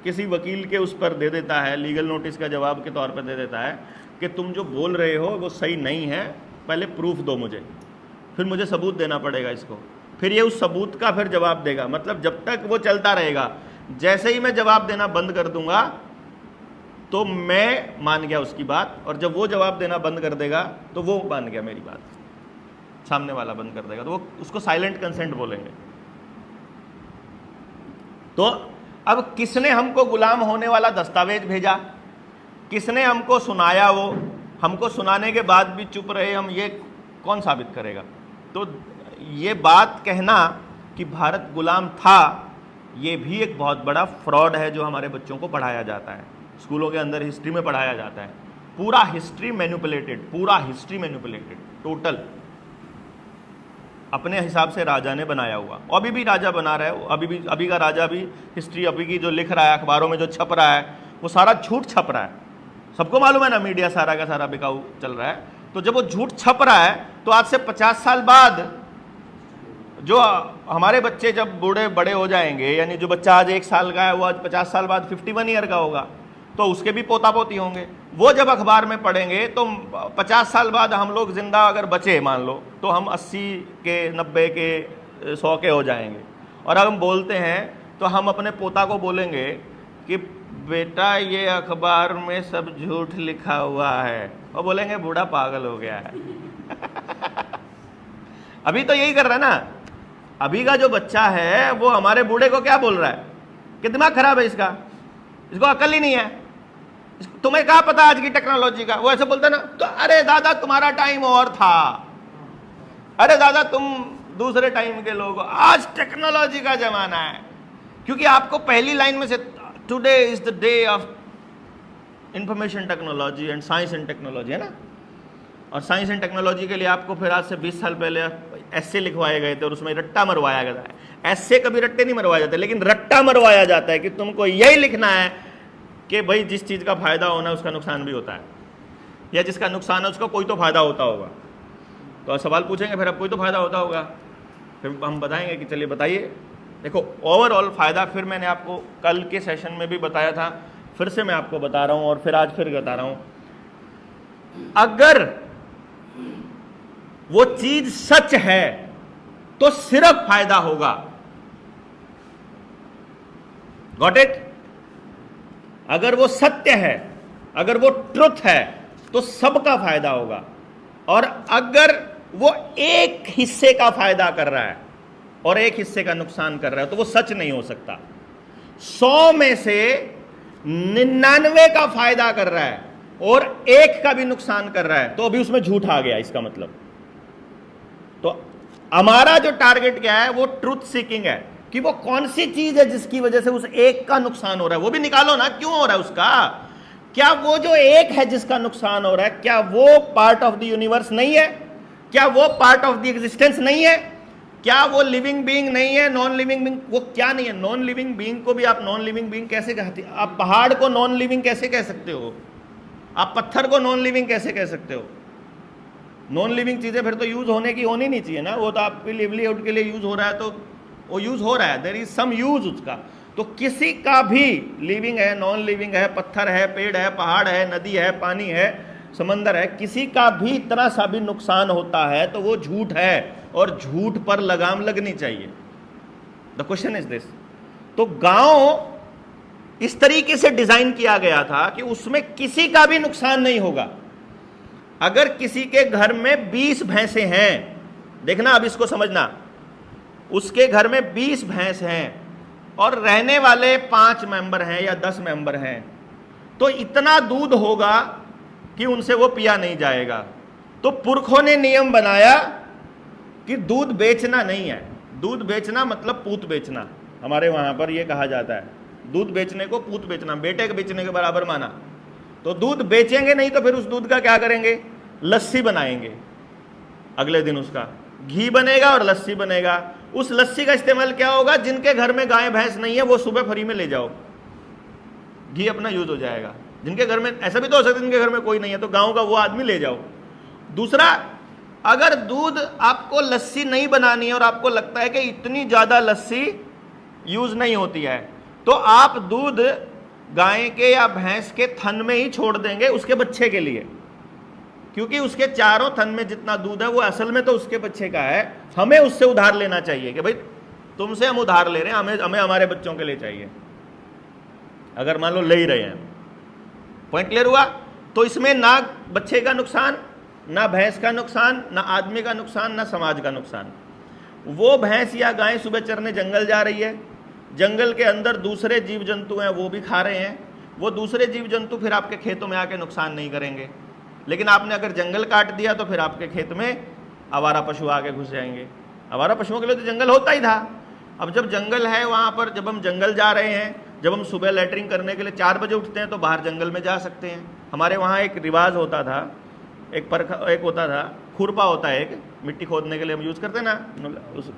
[SPEAKER 2] किसी वकील के उस पर दे देता है, लीगल नोटिस का जवाब के तौर पर दे देता है कि तुम जो बोल रहे हो वो सही नहीं है, पहले प्रूफ दो मुझे, फिर मुझे सबूत देना पड़ेगा इसको, फिर ये उस सबूत का फिर जवाब देगा। मतलब जब तक वो चलता रहेगा, जैसे ही मैं जवाब देना बंद कर दूंगा तो मैं मान गया उसकी बात, और जब वो जवाब देना बंद कर देगा तो वो मान गया मेरी बात, सामने वाला बंद कर देगा, तो वो उसको साइलेंट कंसेंट बोलेंगे। तो अब किसने हमको गुलाम होने वाला दस्तावेज भेजा, किसने हमको सुनाया, वो हमको सुनाने के बाद भी चुप रहे हम, ये कौन साबित करेगा? तो ये बात कहना कि भारत गुलाम था, ये भी एक बहुत बड़ा फ्रॉड है जो हमारे बच्चों को पढ़ाया जाता है, स्कूलों के अंदर हिस्ट्री में पढ़ाया जाता है। पूरा हिस्ट्री मैनिपुलेटेड, पूरा हिस्ट्री मैनिपुलेटेड, टोटल अपने हिसाब से राजा ने बनाया हुआ। अभी भी राजा बना रहा है, अभी का राजा भी हिस्ट्री अभी की जो लिख रहा है, अखबारों में जो छप रहा है, वो सारा झूठ छप रहा है। सबको मालूम है ना, मीडिया सारा का सारा बिकाऊ चल रहा है। तो जब वो झूठ छप रहा है, तो आज से 50 साल बाद जो हमारे बच्चे जब बूढ़े बड़े हो जाएंगे, यानी जो बच्चा आज 1 साल का है वो आज 50 साल बाद 51 ईयर का होगा, तो उसके भी पोता पोती होंगे। वो जब अखबार में पढ़ेंगे तो 50 साल बाद हम लोग जिंदा अगर बचे मान लो, तो हम 80 के 90 के 100 के हो जाएंगे। और अगर हम बोलते हैं तो हम अपने पोता को बोलेंगे कि बेटा ये अखबार में सब झूठ लिखा हुआ है, और बोलेंगे बूढ़ा पागल हो गया है। अभी तो यही कर रहा है ना, अभी का जो बच्चा है वो हमारे बूढ़े को क्या बोल रहा है कि दिमाग खराब है इसका, इसको अकल ही नहीं है, तुम्हें क्या पता आज की टेक्नोलॉजी का। वो ऐसे बोलता ना, तो अरे दादा तुम्हारा टाइम और था, अरे दादा तुम दूसरे टाइम के लोग हो, आज टेक्नोलॉजी का जमाना है। क्योंकि आपको पहली लाइन में से today is the day of information technology and science and technology, है ना। और साइंस एंड टेक्नोलॉजी के लिए आपको फिर आज से 20 साल पहले ऐसे लिखवाए गए थे और उसमें रट्टा मरवाया गया है। ऐसे कभी रट्टे नहीं मरवाए जाते, लेकिन रट्टा मरवाया जाता है कि तुमको यही लिखना है कि भाई जिस चीज़ का फायदा होना है उसका नुकसान भी होता है, या जिसका नुकसान है उसका कोई तो फायदा होता होगा। तो आप सवाल पूछेंगे फिर अब कोई तो फायदा होता होगा, फिर हम बताएंगे कि चलिए बताइए। देखो ओवरऑल फायदा फिर मैंने आपको कल के सेशन में भी बताया था, फिर से मैं आपको बता रहा हूं और फिर आज फिर बता रहा हूं। अगर वो चीज सच है तो सिर्फ फायदा होगा। Got it? अगर वो सत्य है, अगर वो ट्रुथ है तो सबका फायदा होगा। और अगर वो एक हिस्से का फायदा कर रहा है और एक हिस्से का नुकसान कर रहा है तो वो सच नहीं हो सकता। 100 में से 99 का फायदा कर रहा है और 1 का भी नुकसान कर रहा है तो अभी उसमें झूठ आ गया। इसका मतलब तो हमारा जो टारगेट क्या है, वो ट्रुथ सीकिंग है कि वो कौन सी चीज है जिसकी वजह से उस 1 का नुकसान हो रहा है, वो भी निकालो ना, क्यों हो रहा है उसका। क्या वो जो 1 है जिसका नुकसान हो रहा है, क्या वो पार्ट ऑफ द यूनिवर्स नहीं है? क्या वो पार्ट ऑफ द एग्जिस्टेंस नहीं है? क्या वो लिविंग बीइंग नहीं है? नॉन लिविंग बीइंग वो क्या नहीं है? नॉन लिविंग बीइंग को भी आप नॉन लिविंग बीइंग कैसे कहते हैं? आप पहाड़ को नॉन लिविंग कैसे कह सकते हो? आप पत्थर को नॉन लिविंग कैसे कह सकते हो? नॉन लिविंग चीजें फिर तो यूज होने की होनी नहीं चाहिए ना। वो तो आपके लिवलीहुड के लिए यूज हो रहा है तो वो यूज हो रहा है, देयर इज सम यूज उसका। तो किसी का भी लिविंग है, नॉन लिविंग है, पत्थर है, पेड़ है, पहाड़ है, नदी है, पानी है, समंदर है, किसी का भी इतना सा भी नुकसान होता है तो वो झूठ है और झूठ पर लगाम लगनी चाहिए। The question is this. तो गांव इस तरीके से डिजाइन किया गया था कि उसमें किसी का भी नुकसान नहीं होगा। अगर किसी के घर में 20 भैंसे हैं, देखना अब इसको समझना, उसके घर में 20 भैंस हैं और रहने वाले 5 मेंबर हैं या 10 मेंबर हैं, तो इतना दूध होगा कि उनसे वो पिया नहीं जाएगा। तो पुरखों ने नियम बनाया कि दूध बेचना नहीं है। दूध बेचना मतलब पूत बेचना, हमारे वहां पर यह कहा जाता है। दूध बेचने को पूत बेचना, बेटे के बेचने के बराबर माना। तो दूध बेचेंगे नहीं तो फिर उस दूध का क्या करेंगे? लस्सी बनाएंगे अगले दिन उसका, घी बनेगा और लस्सी बनेगा। उस लस्सी का इस्तेमाल क्या होगा, जिनके घर में गाय भैंस नहीं है वो सुबह फ्री में ले जाओ, घी अपना यूज हो जाएगा। जिनके घर में, ऐसा भी तो हो सकता है जिनके घर में कोई नहीं है तो गांव का वो आदमी ले जाओ। दूसरा, अगर दूध आपको लस्सी नहीं बनानी है और आपको लगता है कि इतनी ज्यादा लस्सी यूज नहीं होती है, तो आप दूध गाय के या भैंस के थन में ही छोड़ देंगे उसके बच्चे के लिए, क्योंकि उसके चारों थन में जितना दूध है वो असल में तो उसके बच्चे का है। हमें उससे उधार लेना चाहिए कि भाई तुमसे हम उधार ले रहे हैं, हमें हमारे बच्चों के लिए चाहिए, अगर मान लो ले ही रहे हैं। पॉइंट क्लियर हुआ? तो इसमें ना बच्चे का नुकसान, ना भैंस का नुकसान, ना आदमी का नुकसान, ना समाज का नुकसान। वो भैंस या गाय सुबह चरने जंगल जा रही है, जंगल के अंदर दूसरे जीव जंतु हैं वो भी खा रहे हैं, वो दूसरे जीव जंतु फिर आपके खेतों में आके नुकसान नहीं करेंगे। लेकिन आपने अगर जंगल काट दिया तो फिर आपके खेत में आवारा पशु आके घुस जाएंगे। आवारा पशुओं के लिए तो जंगल होता ही था। अब जब जंगल है वहाँ पर, जब हम जंगल जा रहे हैं, जब हम सुबह लैटरिन करने के लिए 4 बजे उठते हैं तो बाहर जंगल में जा सकते हैं। हमारे वहाँ एक रिवाज होता था, एक होता था, खुरपा होता है एक, मिट्टी खोदने के लिए हम यूज़ करते हैं ना, उस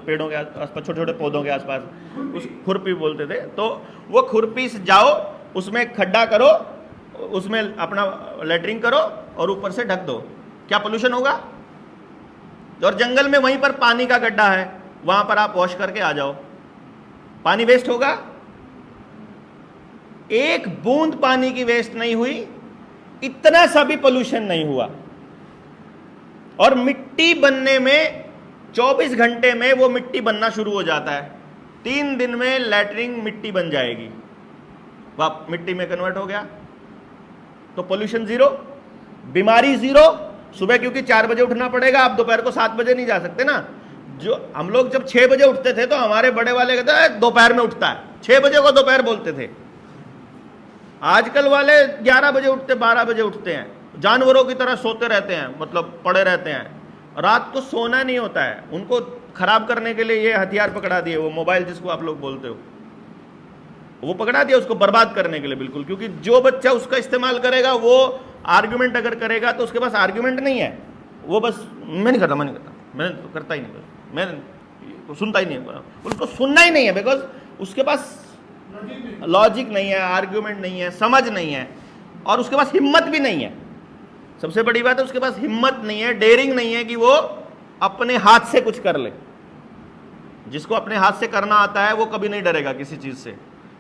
[SPEAKER 2] पेड़ों के आसपास, छोटे छोटे पौधों के आसपास, उस खुरपी बोलते थे। तो वो खुरपी से जाओ, उसमें खड्डा करो, उसमें अपना लैटरिन करो और ऊपर से ढक दो, क्या पोल्यूशन होगा? और जंगल में वहीं पर पानी का गड्ढा है, वहां पर आप वॉश करके आ जाओ, पानी वेस्ट होगा? एक बूंद पानी की वेस्ट नहीं हुई, इतना सा भी पोल्यूशन नहीं हुआ। और मिट्टी बनने में 24 घंटे में वो मिट्टी बनना शुरू हो जाता है, 3 दिन में लैटरिन मिट्टी बन जाएगी, वाह मिट्टी में कन्वर्ट हो गया। तो पोल्यूशन जीरो, बीमारी जीरो। सुबह क्योंकि 4 बजे उठना पड़ेगा, आप दोपहर को 7 बजे नहीं जा सकते ना। जो हम लोग जब 6 बजे उठते थे तो हमारे बड़े वाले कहते हैं दोपहर में उठता है, 6 बजे को दोपहर बोलते थे। आजकल वाले 11 बजे उठते, 12 बजे उठते हैं, जानवरों की तरह सोते रहते हैं, मतलब पड़े रहते हैं, रात को सोना नहीं होता है। उनको खराब करने के लिए ये हथियार पकड़ा दिए, वो मोबाइल जिसको आप लोग बोलते हो, वो पकड़ा दिया उसको बर्बाद करने के लिए, बिल्कुल। क्योंकि जो बच्चा उसका इस्तेमाल करेगा, वो आर्ग्यूमेंट अगर करेगा तो उसके पास आर्ग्यूमेंट नहीं है, वो बस मैं नहीं करता, मैं तो करता ही नहीं, मैं सुनता ही नहीं, उसको सुनना ही नहीं है, बिकॉज उसके पास लॉजिक नहीं है, आर्ग्यूमेंट नहीं है, समझ नहीं है, और उसके पास हिम्मत भी नहीं है। सबसे बड़ी बात है उसके पास हिम्मत नहीं है, डेयरिंग नहीं है कि वो अपने हाथ से कुछ कर ले। जिसको अपने हाथ से करना आता है वो कभी नहीं डरेगा किसी चीज से,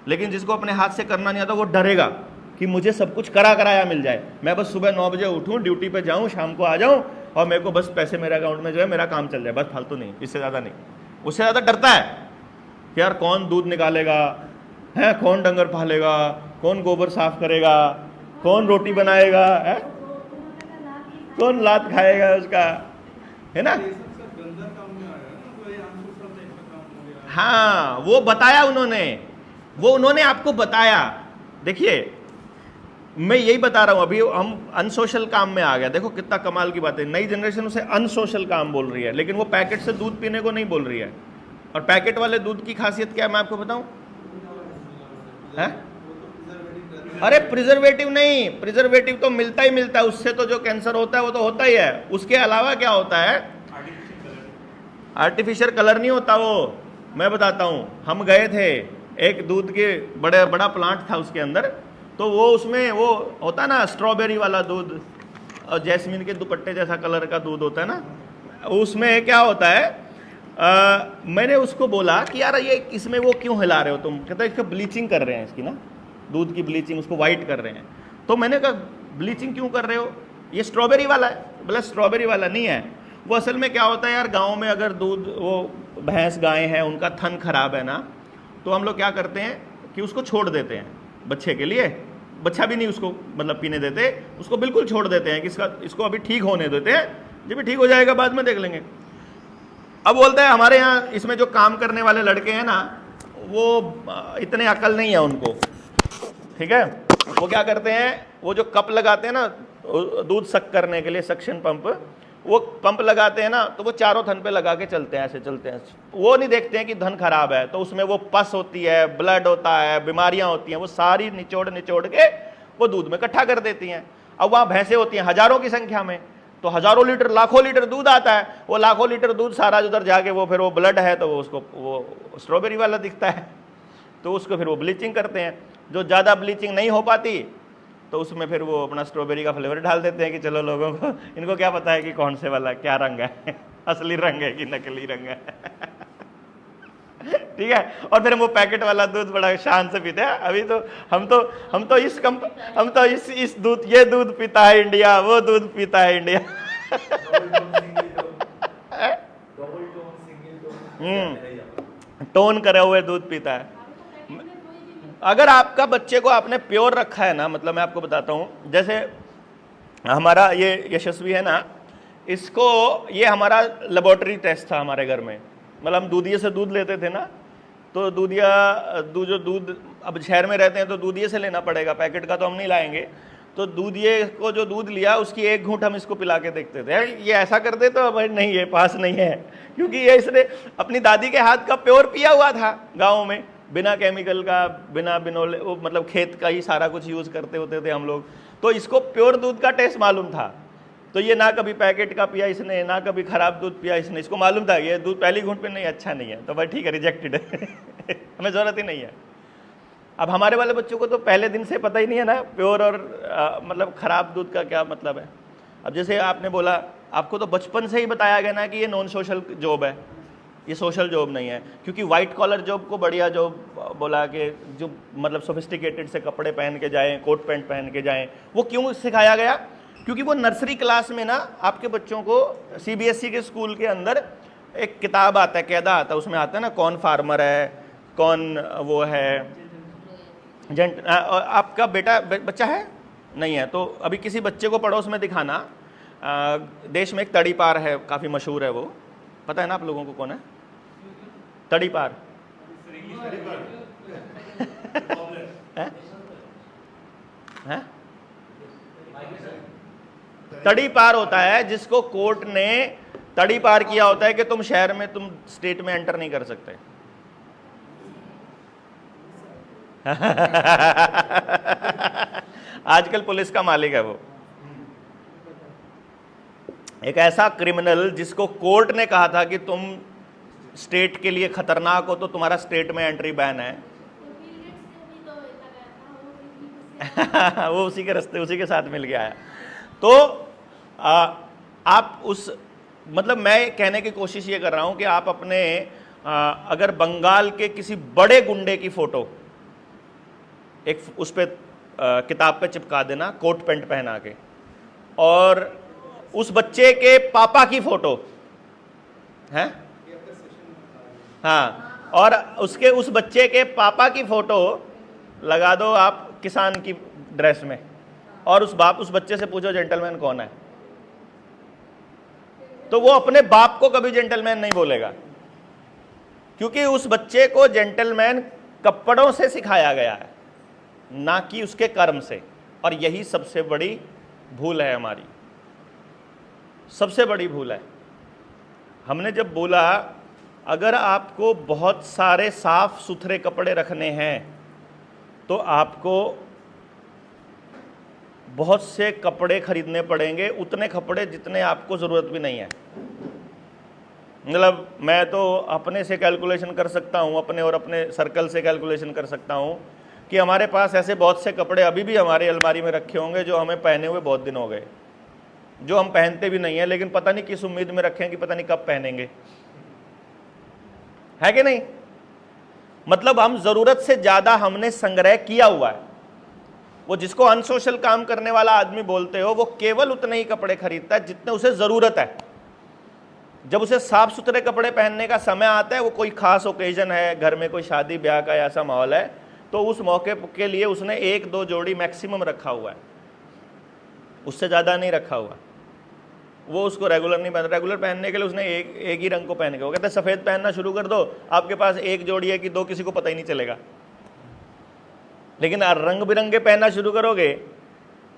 [SPEAKER 2] लेकिन जिसको अपने हाथ से करना नहीं आता वो डरेगा कि मुझे सब कुछ कराया मिल जाए, मैं बस सुबह 9 बजे उठूं, ड्यूटी पे जाऊं, शाम को आ जाऊं और मेरे को बस पैसे मेरे अकाउंट में जो है मेरा काम चल जाए, बस फालतू नहीं, इससे ज्यादा नहीं। उससे ज्यादा डरता है कि यार कौन दूध निकालेगा है, कौन डंगर पालेगा, कौन गोबर साफ करेगा, कौन रोटी बनाएगा है, कौन लात खाएगा उसका, है ना। हाँ, वो बताया उन्होंने आपको बताया। देखिए मैं यही बता रहा हूं, अभी हम अनसोशल काम में आ गया। देखो कितना कमाल की बात है, नई जनरेशन उसे अनसोशल काम बोल रही है, लेकिन वो पैकेट से दूध पीने को नहीं बोल रही है। और पैकेट वाले दूध की खासियत क्या है मैं आपको बताऊं? है? अरे प्रिजर्वेटिव नहीं, प्रिजर्वेटिव तो मिलता ही मिलता है, उससे तो जो कैंसर होता है वो तो होता ही है। उसके अलावा क्या होता है? आर्टिफिशियल कलर नहीं होता वो, मैं बताता हूं। हम गए थे एक दूध के बड़ा प्लांट था उसके अंदर, तो वो उसमें वो होता ना स्ट्रॉबेरी वाला दूध और जैस्मिन के दुपट्टे जैसा कलर का दूध होता है ना, उसमें क्या होता है, मैंने उसको बोला कि यार ये इसमें वो क्यों हिला रहे हो तुम? कहता है इसको ब्लीचिंग कर रहे हैं, इसकी ना दूध की ब्लीचिंग, उसको वाइट कर रहे हैं। तो मैंने कहा ब्लीचिंग क्यों कर रहे हो? ये स्ट्रॉबेरी वाला है। बोला स्ट्रॉबेरी वाला नहीं है, वो असल में क्या होता है यार, गाँव में अगर दूध, वो भैंस गाय है उनका थन खराब है ना, तो हम लोग क्या करते हैं कि उसको छोड़ देते हैं बच्चे के लिए, बच्चा भी नहीं उसको मतलब पीने देते, उसको बिल्कुल छोड़ देते हैं कि इसको अभी ठीक होने देते हैं, जब भी ठीक हो जाएगा बाद में देख लेंगे। अब बोलता है हमारे यहाँ इसमें जो काम करने वाले लड़के हैं ना, वो इतने अकल नहीं है उनको, ठीक है। वो क्या करते हैं, वो जो कप लगाते हैं ना दूध सक करने के लिए, सक्शन पंप, वो पंप लगाते हैं ना, तो वो चारों थन पे लगा के चलते हैं, ऐसे चलते हैं। वो नहीं देखते हैं कि धन खराब है, तो उसमें वो पस होती है, ब्लड होता है, बीमारियां होती हैं, वो सारी निचोड़ के वो दूध में इकट्ठा कर देती हैं। अब वहाँ भैंसें होती हैं हजारों की संख्या में, तो हजारों लीटर लाखों लीटर दूध आता है, वो लाखों लीटर दूध सारा उधर जाके वो फिर वो ब्लड है तो वो उसको वो स्ट्रॉबेरी वाला दिखता है, तो उसको फिर वो ब्लीचिंग करते हैं। जो ज़्यादा ब्लीचिंग नहीं हो पाती तो उसमें फिर वो अपना स्ट्रॉबेरी का फ्लेवर डाल देते हैं कि चलो लोगों को, इनको क्या पता है कि कौन से वाला क्या रंग है, असली रंग है कि नकली रंग है। ठीक है, और फिर हम वो पैकेट वाला दूध बड़ा शान से पीते हैं। अभी तो हम तो इस दूध, ये दूध पीता है इंडिया, वो दूध पीता है इंडिया। टोन करे हुए दूध पीता है। अगर आपका बच्चे को आपने प्योर रखा है ना, मतलब मैं आपको बताता हूं, जैसे हमारा ये यशस्वी है ना, इसको ये हमारा लेबोरेटरी टेस्ट था हमारे घर में। मतलब हम दूधिये से दूध लेते थे ना, तो जो दूध अब शहर में रहते हैं तो दूधिये से लेना पड़ेगा, पैकेट का तो हम नहीं लाएंगे। तो दूधिये को जो दूध लिया उसकी एक घूंट हम इसको पिला के देखते थे, ये ऐसा कर दे तो भाई नहीं, ये पास नहीं है, क्योंकि ये इसने अपनी दादी के हाथ का प्योर पिया हुआ था गाँव में, बिना केमिकल का, बिना बिनोले, वो मतलब खेत का ही सारा कुछ यूज़ करते होते थे हम लोग, तो इसको प्योर दूध का टेस्ट मालूम था। तो ये ना कभी पैकेट का पिया इसने, ना कभी खराब दूध पिया इसने, इसको मालूम था ये दूध पहली घूंट पे नहीं अच्छा नहीं है, तो भाई ठीक है, रिजेक्टेड है। हमें ज़रूरत ही नहीं है। अब हमारे वाले बच्चों को तो पहले दिन से पता ही नहीं है ना प्योर और मतलब ख़राब दूध का क्या मतलब है। अब जैसे आपने बोला, आपको तो बचपन से ही बताया गया ना कि ये नॉन सोशल जॉब है, ये सोशल जॉब नहीं है, क्योंकि वाइट कॉलर जॉब को बढ़िया जॉब बोला कि जो मतलब सोफिस्टिकेटेड से कपड़े पहन के जाएं, कोट पैंट पहन के जाएं, वो क्यों सिखाया गया? क्योंकि वो नर्सरी क्लास में ना आपके बच्चों को सीबीएसई के स्कूल के अंदर एक किताब आता है, कैदा आता है, उसमें आता है ना कौन फार्मर है, कौन वो है आपका बच्चा है नहीं है, तो अभी किसी बच्चे को पड़ोस में दिखाना। देश में एक तड़ीपार है, काफ़ी मशहूर है, वो पता है ना आप लोगों को कौन है? तड़ीपार है? तड़ीपार होता है जिसको कोर्ट ने तड़ीपार किया होता है कि तुम शहर में, तुम स्टेट में एंटर नहीं कर सकते। आजकल पुलिस का मालिक है वो, एक ऐसा क्रिमिनल जिसको कोर्ट ने कहा था कि तुम स्टेट के लिए खतरनाक हो, तो तुम्हारा स्टेट में एंट्री बैन है। वो उसी के रास्ते, उसी के साथ मिल गया है। तो आप उस मतलब मैं कहने की कोशिश ये कर रहा हूं कि आप अपने अगर बंगाल के किसी बड़े गुंडे की फोटो एक उस पे किताब पे चिपका देना, कोट पैंट पहना के, और उस बच्चे के पापा की फोटो है, हाँ, और उसके उस बच्चे के पापा की फोटो लगा दो आप किसान की ड्रेस में, और उस बच्चे से पूछो जेंटलमैन कौन है, तो वो अपने बाप को कभी जेंटलमैन नहीं बोलेगा, क्योंकि उस बच्चे को जेंटलमैन कपड़ों से सिखाया गया है, ना कि उसके कर्म से। और यही सबसे बड़ी भूल है हमारी, सबसे बड़ी भूल है। हमने जब बोला अगर आपको बहुत सारे साफ सुथरे कपड़े रखने हैं तो आपको बहुत से कपड़े खरीदने पड़ेंगे, उतने कपड़े जितने आपको ज़रूरत भी नहीं है। मतलब मैं तो अपने से कैलकुलेशन कर सकता हूँ, अपने और अपने सर्कल से कैलकुलेशन कर सकता हूँ कि हमारे पास ऐसे बहुत से कपड़े अभी भी हमारी अलमारी में रखे होंगे जो हमें पहने हुए बहुत दिन हो गए, जो हम पहनते भी नहीं है, लेकिन पता नहीं किस उम्मीद में रखें कि पता नहीं कब पहनेंगे, है कि नहीं? मतलब हम ज़रूरत से ज़्यादा हमने संग्रह किया हुआ है। वो जिसको अनसोशल काम करने वाला आदमी बोलते हो, वो केवल उतने ही कपड़े खरीदता है जितने उसे ज़रूरत है। जब उसे साफ सुथरे कपड़े पहनने का समय आता है, वो कोई खास ओकेजन है, घर में कोई शादी ब्याह का ऐसा माहौल है, तो उस मौके के लिए उसने 1-2 जोड़ी मैक्सिमम रखा हुआ है, उससे ज़्यादा नहीं रखा हुआ। वो उसको रेगुलर नहीं पहन, रेगुलर पहनने के लिए उसने एक ही रंग को पहन के, वो कहते हैं सफ़ेद पहनना शुरू कर दो, आपके पास 1 जोड़ी है कि 2, किसी को पता ही नहीं चलेगा। लेकिन रंग बिरंगे पहनना शुरू करोगे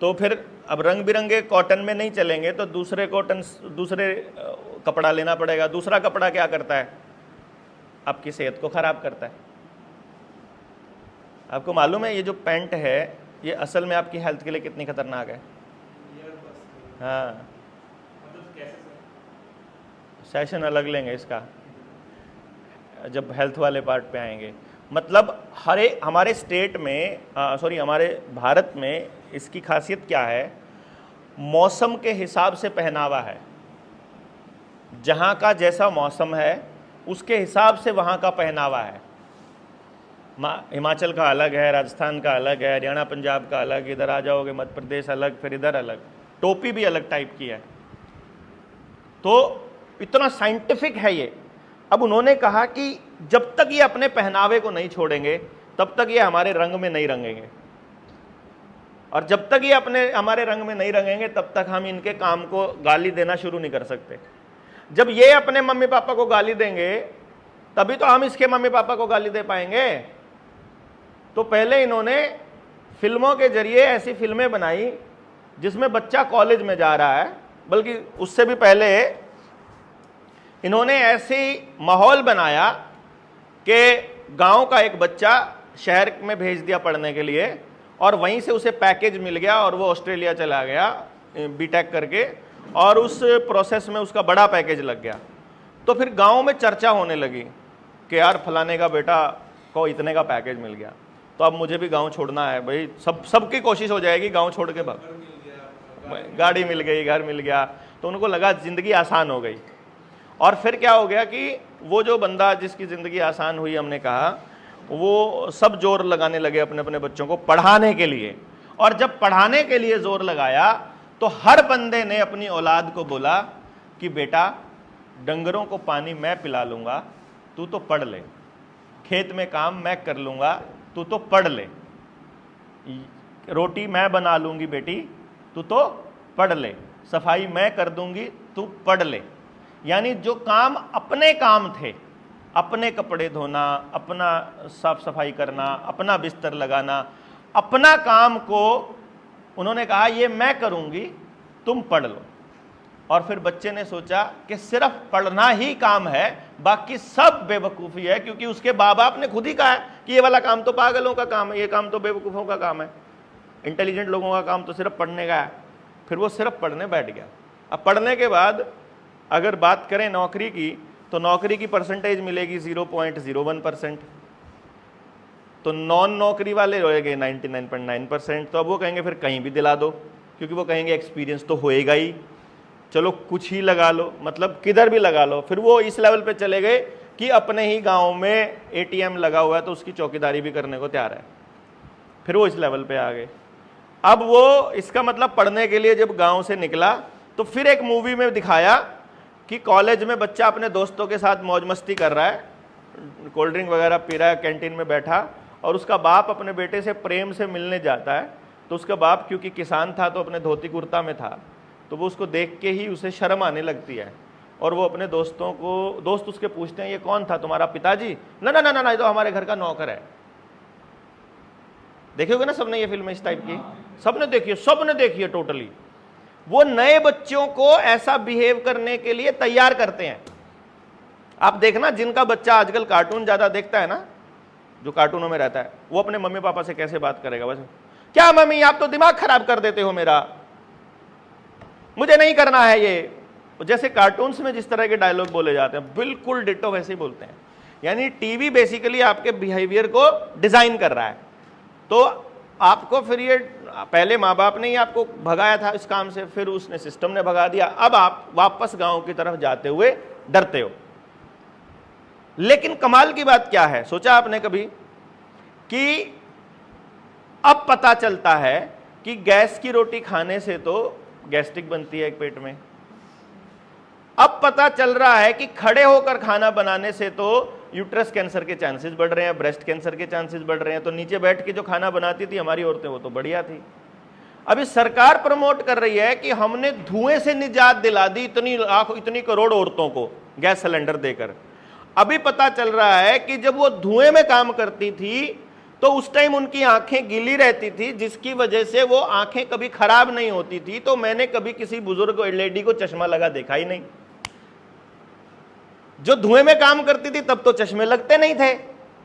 [SPEAKER 2] तो फिर अब रंग बिरंगे कॉटन में नहीं चलेंगे, तो दूसरे कपड़ा लेना पड़ेगा। दूसरा कपड़ा क्या करता है? आपकी सेहत को ख़राब करता है। आपको मालूम है ये जो पैंट है ये असल में आपकी हेल्थ के लिए कितनी खतरनाक है? हाँ, सेशन अलग लेंगे इसका जब हेल्थ वाले पार्ट पे आएंगे। मतलब हमारे स्टेट में हमारे भारत में इसकी खासियत क्या है, मौसम के हिसाब से पहनावा है। जहाँ का जैसा मौसम है उसके हिसाब से वहाँ का पहनावा है। हिमाचल का अलग है, राजस्थान का अलग है, हरियाणा पंजाब का अलग, इधर आ जाओगे मध्य प्रदेश अलग, फिर इधर अलग, टोपी भी अलग टाइप की है। तो इतना साइंटिफिक है ये। अब उन्होंने कहा कि जब तक ये अपने पहनावे को नहीं छोड़ेंगे तब तक ये हमारे रंग में नहीं रंगेंगे, और जब तक ये हमारे रंग में नहीं रंगेंगे तब तक हम इनके काम को गाली देना शुरू नहीं कर सकते। जब ये अपने मम्मी पापा को गाली देंगे तभी तो हम इसके मम्मी पापा को गाली दे पाएंगे। तो पहले इन्होंने फिल्मों के जरिए ऐसी फिल्में बनाई जिसमें बच्चा कॉलेज में जा रहा है, बल्कि उससे भी पहले इन्होंने ऐसी माहौल बनाया कि गांव का एक बच्चा शहर में भेज दिया पढ़ने के लिए, और वहीं से उसे पैकेज मिल गया और वो ऑस्ट्रेलिया चला गया बीटेक करके, और उस प्रोसेस में उसका बड़ा पैकेज लग गया। तो फिर गांव में चर्चा होने लगी कि यार फलाने का बेटा को इतने का पैकेज मिल गया, तो अब मुझे भी गांव छोड़ना है भाई। सबकी कोशिश हो जाएगी गांव छोड़ के भाग, गाड़ी मिल गई, घर मिल गया, तो उनको लगा जिंदगी आसान हो गई। और फिर क्या हो गया कि वो जो बंदा जिसकी ज़िंदगी आसान हुई, हमने कहा, वो सब जोर लगाने लगे अपने अपने बच्चों को पढ़ाने के लिए। और जब पढ़ाने के लिए जोर लगाया तो हर बंदे ने अपनी औलाद को बोला कि बेटा डंगरों को पानी मैं पिला लूँगा, तू तो पढ़ ले, खेत में काम मैं कर लूँगा, तू तो पढ़ ले, रोटी मैं बना लूँगी बेटी, तू तो पढ़ ले, सफाई मैं कर दूँगी, तू पढ़ ले। यानी जो काम अपने काम थे, अपने कपड़े धोना, अपना साफ सफाई करना, अपना बिस्तर लगाना, अपना काम को उन्होंने कहा ये मैं करूंगी, तुम पढ़ लो। और फिर बच्चे ने सोचा कि सिर्फ पढ़ना ही काम है, बाकी सब बेवकूफ़ी है, क्योंकि उसके माँ बाप ने खुद ही कहा है कि ये वाला काम तो पागलों का काम है, ये काम तो बेवकूफ़ों का काम है, इंटेलिजेंट लोगों का काम तो सिर्फ पढ़ने का है। फिर वो सिर्फ पढ़ने बैठ गया। अब पढ़ने के बाद अगर बात करें नौकरी की, तो नौकरी की परसेंटेज मिलेगी 0.01%, तो नॉन नौकरी वाले रहेंगे 99.9%। तो अब वो कहेंगे फिर कहीं भी दिला दो, क्योंकि वो कहेंगे एक्सपीरियंस तो होएगा ही, चलो कुछ ही लगा लो, मतलब किधर भी लगा लो। फिर वो इस लेवल पे चले गए कि अपने ही गांव में ATM लगा हुआ है तो उसकी चौकीदारी भी करने को तैयार है। फिर वो इस लेवल पे आ गए। अब वो इसका मतलब पढ़ने के लिए जब गांव से निकला तो फिर एक मूवी में दिखाया कि कॉलेज में बच्चा अपने दोस्तों के साथ मौज मस्ती कर रहा है, कोल्ड ड्रिंक वगैरह पी रहा है कैंटीन में बैठा, और उसका बाप अपने बेटे से प्रेम से मिलने जाता है। तो उसका बाप क्योंकि किसान था तो अपने धोती कुर्ता में था, तो वो उसको देख के ही उसे शर्म आने लगती है, और वो अपने दोस्त उसके पूछते हैं ये कौन था, तुम्हारा पिताजी? ना ना ना ना, ये तो हमारे घर का नौकर है। देखोगे ना सबने ये फिल्म इस टाइप की, सबने देखी है टोटली। वो नए बच्चों को ऐसा बिहेव करने के लिए तैयार करते हैं। आप देखना जिनका बच्चा आजकल कार्टून ज्यादा देखता है ना, जो कार्टूनों में रहता है, वो अपने मम्मी पापा से कैसे बात करेगा? बस क्या मम्मी आप तो दिमाग खराब कर देते हो मेरा, मुझे नहीं करना है ये। जैसे कार्टून्स में जिस तरह के डायलॉग बोले जाते हैं बिल्कुल डिट्टो वैसे ही बोलते हैं। यानी टीवी बेसिकली आपके बिहेवियर को डिजाइन कर रहा है। तो आपको फिर ये पहले माँ बाप ने ही आपको भगाया था इस काम से, फिर उसने सिस्टम ने भगा दिया, अब आप वापस गांव की तरफ जाते हुए डरते हो। लेकिन कमाल की बात क्या है, सोचा आपने कभी कि अब पता चलता है कि गैस की रोटी खाने से तो गैस्ट्रिक बनती है एक पेट में। अब पता चल रहा है कि खड़े होकर खाना बनाने से तो यूट्रस कैंसर के चांसेस बढ़ रहे हैं, ब्रेस्ट कैंसर के चांसेस बढ़ रहे हैं। तो नीचे बैठ के जो खाना बनाती थी हमारी औरतें वो तो बढ़िया थी। अभी सरकार प्रमोट कर रही है कि हमने धुएं से निजात दिला दी इतनी करोड़ औरतों को गैस सिलेंडर देकर। अभी पता चल रहा है कि जब वो धुएं में काम करती थी तो उस टाइम उनकी आंखें गीली रहती थी, जिसकी वजह से वो आंखें कभी खराब नहीं होती थी। तो मैंने कभी किसी बुजुर्ग लेडी को चश्मा लगा देखा ही नहीं। जो धुएं में काम करती थी तब तो चश्मे लगते नहीं थे,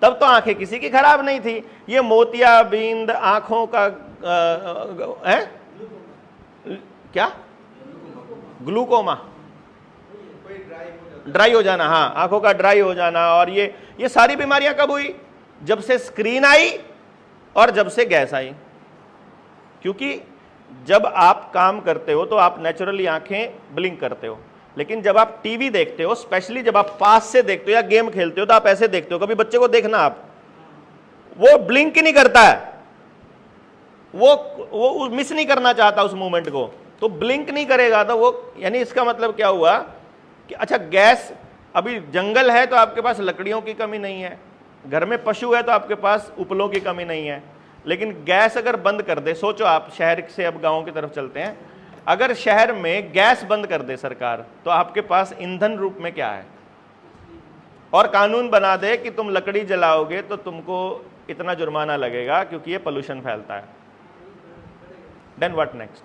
[SPEAKER 2] तब तो आंखें किसी की खराब नहीं थी। ये मोतियाबिंद आंखों का है क्या, ग्लूकोमा, ड्राई हो जाना, हाँ, आंखों का ड्राई हो जाना। और ये सारी बीमारियां कब हुई? जब से स्क्रीन आई और जब से गैस आई। क्योंकि जब आप काम करते हो तो आप नेचुरली आंखें ब्लिंक करते हो, लेकिन जब आप टीवी देखते हो, स्पेशली जब आप पास से देखते हो या गेम खेलते हो, तो आप ऐसे देखते हो। कभी बच्चे को देखना आप, वो ब्लिंक ही नहीं करता है, वो मिस नहीं करना चाहता उस मोमेंट को, तो ब्लिंक नहीं करेगा। तो वो यानी इसका मतलब क्या हुआ कि अच्छा, गैस, अभी जंगल है तो आपके पास लकड़ियों की कमी नहीं है, घर में पशु है तो आपके पास उपलों की कमी नहीं है, लेकिन गैस अगर बंद कर दे, सोचो आप शहर से अब गांव की तरफ चलते हैं, अगर शहर में गैस बंद कर दे सरकार, तो आपके पास ईंधन रूप में क्या है? और कानून बना दे कि तुम लकड़ी जलाओगे तो तुमको इतना जुर्माना लगेगा क्योंकि ये पोल्यूशन फैलता है। Then what next?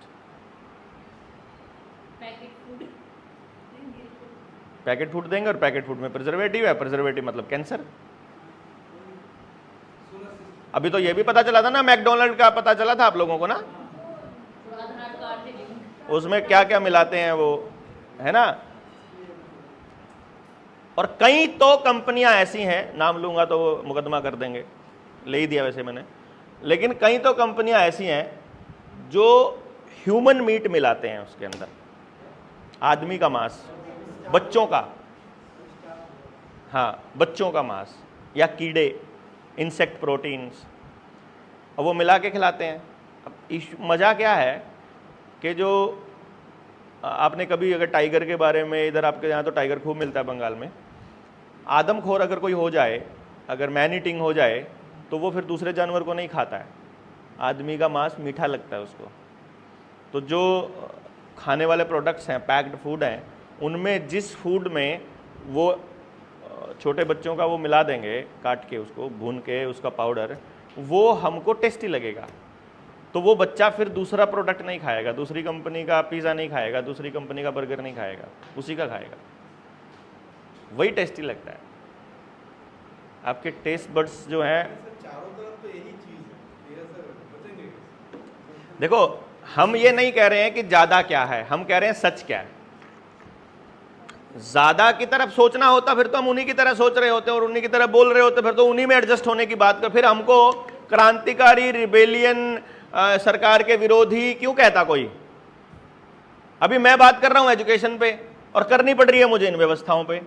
[SPEAKER 2] Packet food देंगे, और पैकेट फूड में प्रिजर्वेटिव है, प्रिजर्वेटिव मतलब कैंसर। अभी तो ये भी पता चला था ना, मैकडोनल्ड का पता चला था आप लोगों को ना, उसमें क्या क्या मिलाते हैं वो, है ना। और कई तो कंपनियां ऐसी हैं, नाम लूंगा तो वो मुकदमा कर देंगे, ले ही दिया वैसे मैंने, लेकिन कई तो कंपनियां ऐसी हैं जो ह्यूमन मीट मिलाते हैं उसके अंदर, आदमी का मांस, बच्चों का, हाँ, बच्चों का मांस या कीड़े, इंसेक्ट प्रोटीन्स, और वो मिला के खिलाते हैं। अब मज़ा क्या है कि जो आपने कभी अगर टाइगर के बारे में, इधर आपके यहाँ तो टाइगर खूब मिलता है बंगाल में, आदमखोर अगर कोई हो जाए, अगर मैन ईटिंग हो जाए, तो वो फिर दूसरे जानवर को नहीं खाता है, आदमी का मांस मीठा लगता है उसको। तो जो खाने वाले प्रोडक्ट्स हैं, पैक्ड फूड हैं, उनमें जिस फूड में वो छोटे बच्चों का वो मिला देंगे, काट के उसको भून के उसका पाउडर, वो हमको टेस्टी लगेगा, तो वो बच्चा फिर दूसरा प्रोडक्ट नहीं खाएगा, दूसरी कंपनी का पिज़्ज़ा नहीं खाएगा, दूसरी कंपनी का बर्गर नहीं खाएगा, उसी का खाएगा, वही टेस्टी लगता है। आपके टेस्ट बड्स जो हैं,
[SPEAKER 3] चारों तरफ तो यही चीज है, बचेंगे।
[SPEAKER 2] देखो, हम ये नहीं कह रहे हैं कि ज्यादा क्या है, हम कह रहे हैं सच क्या है। ज्यादा की तरफ सोचना होता फिर तो हम उन्हीं की तरह सोच रहे होते और उन्हीं की तरह बोल रहे होते, फिर तो उन्हीं में एडजस्ट होने की बात कर। फिर हमको क्रांतिकारी, रिबेलियन, सरकार के विरोधी क्यों कहता कोई? अभी मैं बात कर रहा हूं एजुकेशन पे, और करनी पड़ रही है मुझे इन व्यवस्थाओं पे,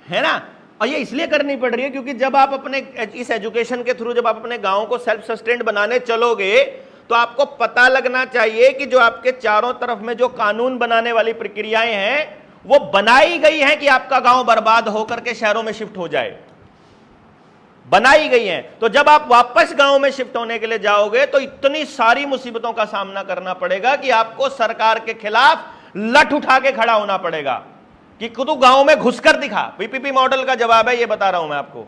[SPEAKER 2] है ना। और ये इसलिए करनी पड़ रही है क्योंकि जब आप अपने इस एजुकेशन के थ्रू जब आप अपने गांव को सेल्फ सस्टेन्ड बनाने चलोगे, तो आपको पता लगना चाहिए कि जो आपके चारों तरफ में जो कानून बनाने वाली प्रक्रियाएं हैं, वो बनाई गई हैं कि आपका गांव बर्बाद होकर के शहरों में शिफ्ट हो जाए, बनाई गई हैं। तो जब आप वापस गांव में शिफ्ट होने के लिए जाओगे, तो इतनी सारी मुसीबतों का सामना करना पड़ेगा कि आपको सरकार के खिलाफ लठ उठा के खड़ा होना पड़ेगा कि तू गांव में घुसकर दिखा। पीपीपी मॉडल का जवाब है, ये बता रहा हूं मैं आपको।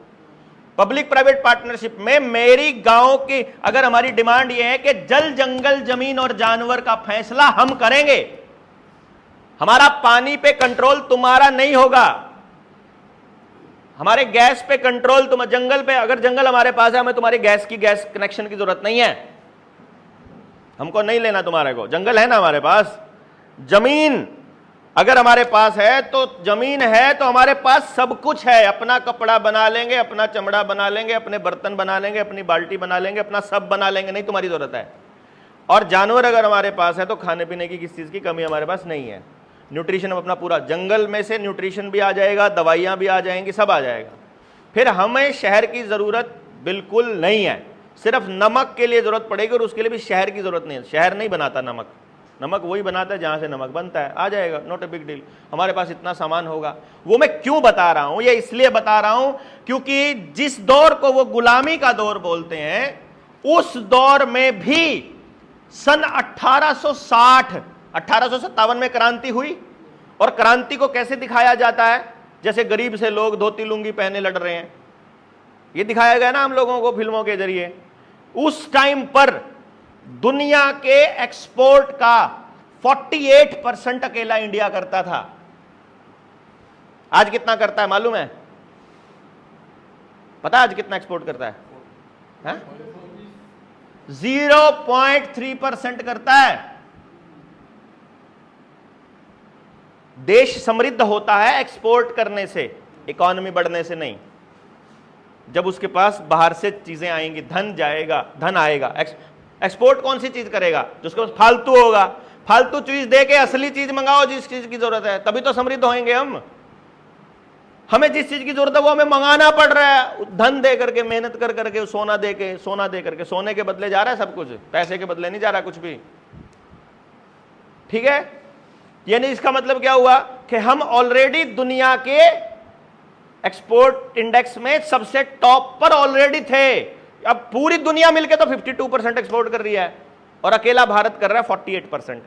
[SPEAKER 2] पब्लिक प्राइवेट पार्टनरशिप में मेरी गांव की अगर हमारी डिमांड यह है कि जल, जंगल, जमीन और जानवर का फैसला हम करेंगे, हमारा पानी पे कंट्रोल तुम्हारा नहीं होगा, हमारे गैस पे कंट्रोल तुम, जंगल पे, अगर जंगल हमारे पास है, हमें तुम्हारी गैस कनेक्शन की जरूरत नहीं है, हमको नहीं लेना तुम्हारे को, जंगल है ना हमारे पास। जमीन अगर हमारे पास है तो जमीन है तो हमारे पास सब कुछ है, अपना कपड़ा बना लेंगे, अपना चमड़ा बना लेंगे, अपने बर्तन बना लेंगे, अपनी बाल्टी बना लेंगे, अपना सब बना लेंगे, नहीं तुम्हारी जरूरत है। और जानवर अगर हमारे पास है तो खाने पीने की किसी चीज की कमी हमारे पास नहीं है। न्यूट्रिशन अपना पूरा, जंगल में से न्यूट्रिशन भी आ जाएगा, दवाइयां भी आ जाएंगी, सब आ जाएगा। फिर हमें शहर की जरूरत बिल्कुल नहीं है, सिर्फ नमक के लिए जरूरत पड़ेगी, और उसके लिए भी शहर की जरूरत नहीं है। शहर नहीं बनाता नमक, नमक वही बनाता है जहां से नमक बनता है, आ जाएगा, नॉट ए बिग डील, हमारे पास इतना सामान होगा। वो मैं क्यों बता रहा हूं, ये इसलिए बता रहा हूं क्योंकि जिस दौर को वो गुलामी का दौर बोलते हैं, उस दौर में भी सन 1857 में क्रांति हुई। और क्रांति को कैसे दिखाया जाता है? जैसे गरीब से लोग धोती लुंगी पहने लड़ रहे हैं, ये दिखाया गया ना हम लोगों को फिल्मों के जरिए। उस टाइम पर दुनिया के एक्सपोर्ट का 48% अकेला इंडिया करता था। आज कितना करता है मालूम है? पता है आज कितना एक्सपोर्ट करता है? 0.3% करता है। देश समृद्ध होता है एक्सपोर्ट करने से, इकोनॉमी बढ़ने से नहीं। जब उसके पास बाहर से चीजें आएंगी, धन जाएगा, धन आएगा। एक्सपोर्ट कौन सी चीज करेगा? जो उसके पास फालतू होगा। फालतू चीज दे के असली चीज मंगाओ जिस चीज की जरूरत है, तभी तो समृद्ध होंगे हम। हमें जिस चीज की जरूरत है वो हमें मंगाना पड़ रहा है, धन दे करके, मेहनत कर करके, सोना दे करके। सोने के बदले जा रहा है सब कुछ, पैसे के बदले नहीं जा रहा कुछ भी। ठीक है, यानी इसका मतलब क्या हुआ कि हम ऑलरेडी दुनिया के एक्सपोर्ट इंडेक्स में सबसे टॉप पर ऑलरेडी थे। अब पूरी दुनिया मिलकर तो 52% एक्सपोर्ट कर रही है और अकेला भारत कर रहा है 48%।